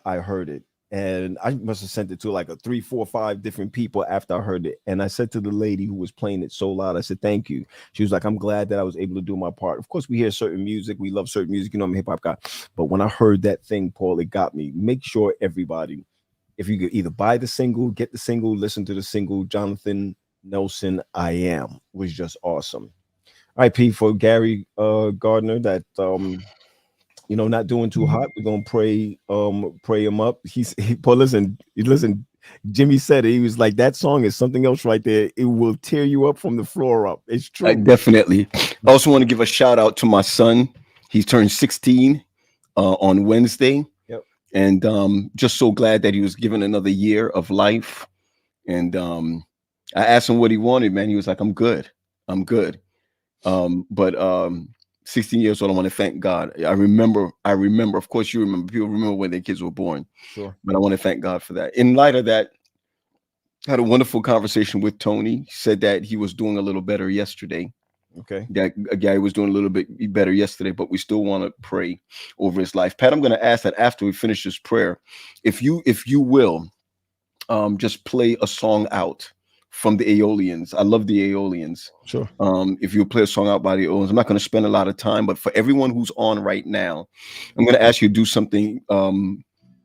I heard it. And I must have sent it to like 3, 4, 5 different people after I heard it. And I said to the lady who was playing it so loud, I said, "Thank you." She was like, "I'm glad that I was able to do my part." Of course, we hear certain music. We love certain music. I'm a hip hop guy. But when I heard that thing, Paul, it got me. Make sure everybody, if you could either buy the single, get the single, listen to the single, Jonathan Nelson, "I Am" was just awesome. IP for Gary Gardner, that not doing too hot. We're gonna pray him up. Paul, listen, Jimmy said it. He was like, that song is something else right there. It will tear you up from the floor up. It's true. Definitely. I also want to give a shout out to my son. He's turned 16 on Wednesday. Yep. And just so glad that he was given another year of life. And I asked him what he wanted, man. He was like, I'm good. But 16 years old, I want to thank God. I remember, of course you remember, people remember when their kids were born. Sure. But I want to thank God for that. In light of that, I had a wonderful conversation with Tony. He said that he was doing a little better yesterday. Okay. That Gary was doing a little bit better yesterday, but we still want to pray over his life. Pat, I'm going to ask that after we finish this prayer, if you will, just play a song out from the Aeolians. I love the Aeolians. Sure. If you play a song out by the Aeolians, I'm not going to spend a lot of time, but for everyone who's on right now, I'm going to ask you to do something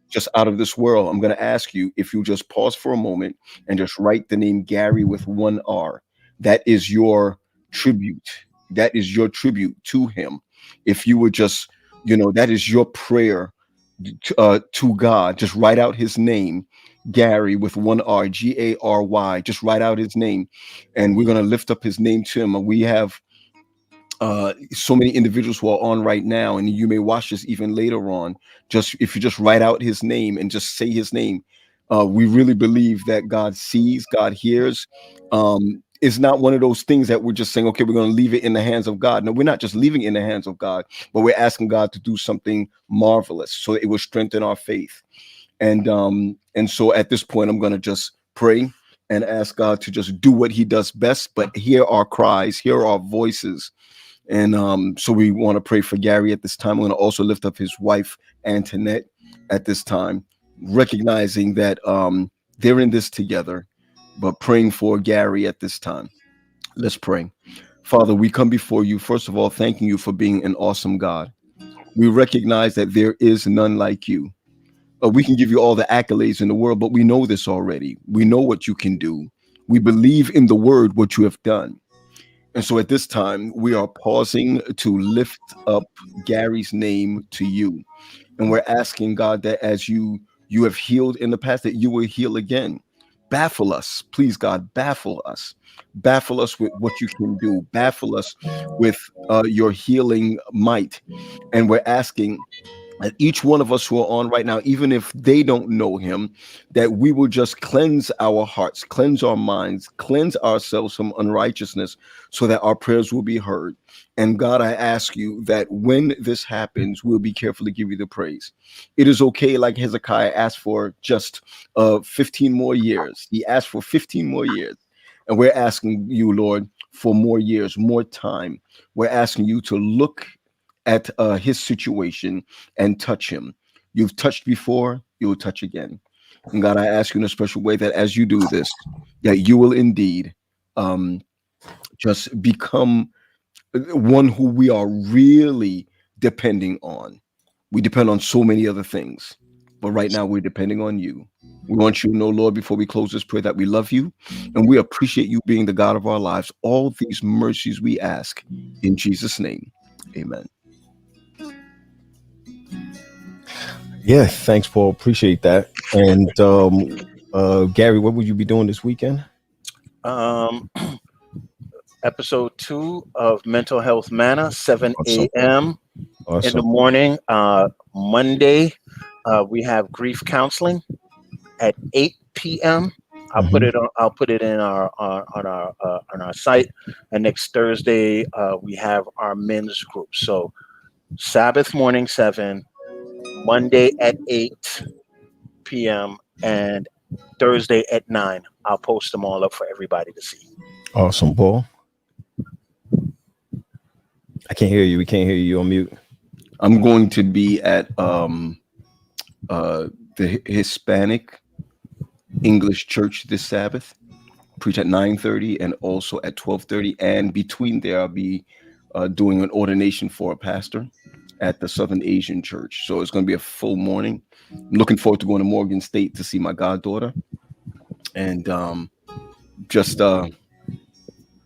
just out of this world. I'm going to ask you if you just pause for a moment and just write the name Gary with 1 R. That is your tribute. That is your tribute to him. If you would just, that is your prayer to God. Just write out his name, Gary with 1 R, Gary. Just write out his name, and we're going to lift up his name to him. And we have so many individuals who are on right now, and you may watch this even later on. Just if you just write out his name and just say his name, we really believe that God sees, God hears. It's not one of those things that we're just saying, okay, we're going to leave it in the hands of God. No, we're not just leaving it in the hands of God, but we're asking God to do something marvelous so it will strengthen our faith. And so at this point, I'm going to just pray and ask God to just do what he does best, but hear our cries, hear our voices. And so we want to pray for Gary at this time. We're going to also lift up his wife, Antoinette, at this time, recognizing that they're in this together, but praying for Gary at this time. Let's pray. Father, we come before you, first of all, thanking you for being an awesome God. We recognize that there is none like you. We can give you all the accolades in the world, but we know this already. We know what you can do. We believe in the word, what you have done. And so at this time, we are pausing to lift up Gary's name to you. And we're asking God that as you have healed in the past, that you will heal again. Baffle us, please, God, baffle us. Baffle us with what you can do. Baffle us with your healing might. And we're asking that each one of us who are on right now, even if they don't know him, that we will just cleanse our hearts, cleanse our minds, cleanse ourselves from unrighteousness so that our prayers will be heard. And God, I ask you that when this happens, we'll be careful to give you the praise. It is okay, like Hezekiah asked for just 15 more years. He asked for 15 more years. And we're asking you, Lord, for more years, more time. We're asking you to look at his situation and touch him. You've touched before, you will touch again. And God, I ask you in a special way that as you do this, that you will indeed just become one who we are really depending on. We depend on so many other things, but right now we're depending on you. We want you to know, Lord, before we close this prayer, that we love you and we appreciate you being the God of our lives. All these mercies we ask in Jesus' name. Amen. Yeah, thanks, Paul. Appreciate that. And Gary, what would you be doing this weekend? Episode 2 of Mental Health Manna, 7 Awesome. a.m. Awesome. in the morning. Monday, we have grief counseling at 8 p.m. I'll put it in our on our site. And next Thursday, we have our men's group. So Sabbath morning 7, Monday at 8 p.m. and Thursday at 9. I'll post them all up for everybody to see. Awesome, Paul. I can't hear you. We can't hear you. You're on mute. I'm going to be at the Hispanic English Church this Sabbath, preach at 9:30 and also at 12:30. And between there, I'll be doing an ordination for a pastor at the Southern Asian Church. So it's going to be a full morning. I'm looking forward to going to Morgan State to see my goddaughter. And just going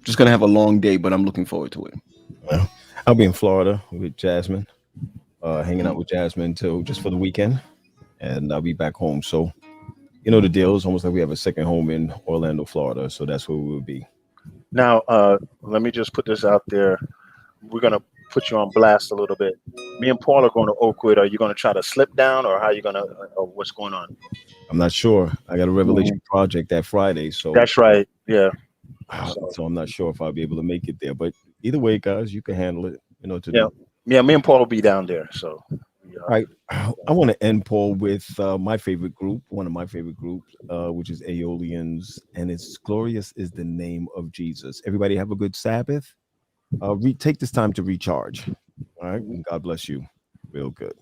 to have a long day, but I'm looking forward to it. Well, I'll be in Florida with Jasmine, hanging out with Jasmine till just for the weekend, and I'll be back home. So, you know the deal. It's almost like we have a second home in Orlando, Florida. So that's where we will be. Now, let me just put this out there. We're gonna put you on blast a little bit. Me and Paul are going to Oakwood. Are you going to try to slip down, or how are you going to? Or what's going on? I'm not sure. I got a Revelation project that Friday, so That's right. Yeah. So I'm not sure if I'll be able to make it there. But either way, guys, you can handle it. You know, Yeah, me and Paul will be down there. So, all right. I want to end, Paul, with my favorite group, one of my favorite groups, which is Aeolians, and it's Glorious is the Name of Jesus. Everybody have a good Sabbath. Take this time to recharge. All right. And God bless you. Real good.